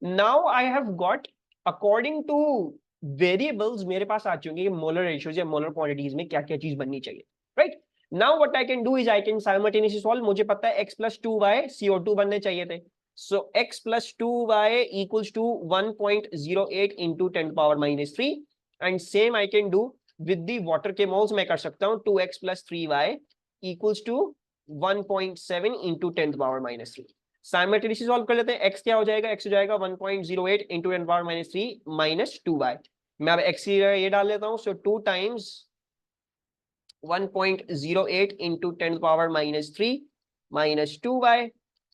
Now I have got, according to variables मेरे पास आ चुके हैं मोलर रेशियोज या मोलर क्वांटिटीज में क्या क्या चीज बननी चाहिए, right? Now what I can do is I can simultaneously solve. मुझे पता है x plus 2y CO2 बनने चाहिए थे, सो x plus 2y equals to 1.08 into 10⁻³ and same I can do with the water के मोल्स। मैं कर सकता हूं 2x plus 3y equals to 1.7 into 10⁻³ simultaneously solve कर लेते हैं। x क्या हो जाएगा, x हो जाएगा 1.08 into 10⁻³ minus 2y। मैं अब x ये डाल लेता हूं, सो 2 times 1.08 into 10⁻³ minus 2y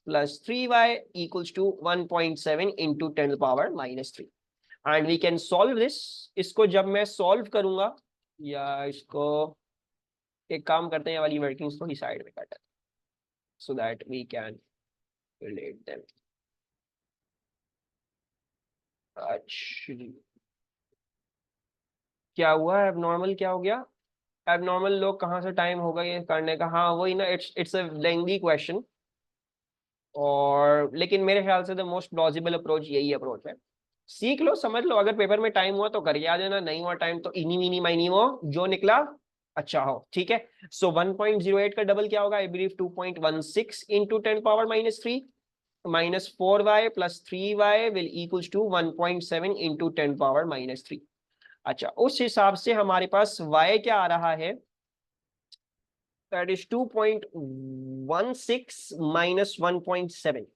plus 3y equals to 1.7 into 10⁻³ and we can solve this। इसको जब मैं सॉल्व करूंगा, या इसको एक काम करते हैं, ये वाली वर्किंग्स थोड़ी साइड में काटा so that we can relate them। अच्छा क्या हुआ, एबनॉर्मल क्या हो गया? एबनॉर्मल लोग कहाँ से टाइम होगा ये करने का? हाँ वही ना, इट्स अ लेंथी क्वेश्चन, और लेकिन मेरे ख्याल से द मोस्ट प्लॉजिबल अप्रोच यही अप्रोच है। सीख लो, समझ लो, अगर पेपर में टाइम हुआ तो करके आ जाना, नहीं हुआ टाइम तो इनी मीनी माइनी वो जो निकला अच्छा हो, ठीक है। सो 1.08 का डबल क्या होगा, I believe 2.16 into 10⁻³ minus 4y plus 3y will equals to 1.7 into 10⁻³। अच्छा, उस हिसाब से हमारे पास y क्या आ रहा है, that is 2.16 minus 1.7,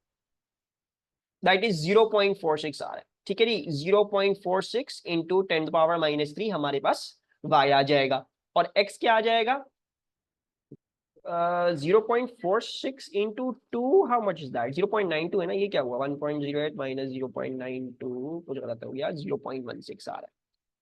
that is 0.46 आ रहा है, ठीक है जी। 0.46 into 10⁻³ हमारे पास y आ जाएगा, और x क्या आ जाएगा, 0.46 into 2, how much is that? 0.92 है ना, ये क्या हुआ, 1.08 minus 0.92 कुछ गलत हो गया, 0.16 आ रहा है,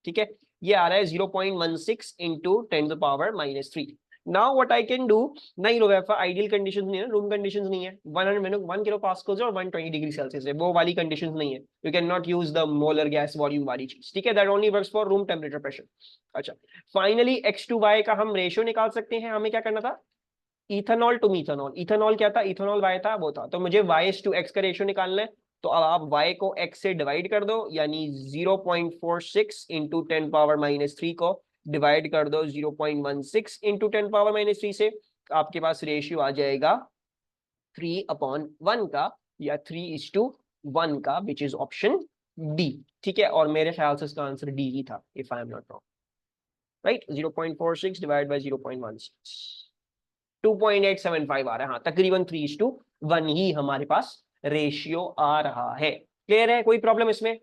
ठीक है। ये आ रहा है 0.16 into 10⁻³ now what I can do, नहीं रोवेफा आइडियल कंडीशंस नहीं है, रूम कंडीशंस नहीं है, 1 किलो पास्कल्स और 120 डिग्री सेल्सियस है, वो वाली कंडीशंस नहीं है, you can not use the molar gas volume वाली चीज, ठीक है, that only works for room temperature pressure. अच्छा, फाइनली x to y का हम रेशियो निकाल सकते हैं। हमें क्या करना था, इथेनॉल टू मीथेनॉल, इथेनॉल क्या था, इथेनॉल y था, वो था, तो मुझे y/x का रेशियो निकालना है। तो अब आप y को x से डिवाइड कर दो, यानी 0.46 into 10⁻³ को डिवाइड कर दो 0.16 into 10⁻³ से, आपके पास रेशियो आ जाएगा 3/1 का, या 3:1 का, विच इज ऑप्शन डी, ठीक है। और मेरे ख्याल से इसका आंसर डी ही था, if I am not wrong, right. 0.46 divide by 0.16, 2.875 आ रहा है, हाँ तकरीबन 3:1 ही हमारे पास रेशियो आ रहा है। क्लियर है, कोई प्रॉब्लम इसमें?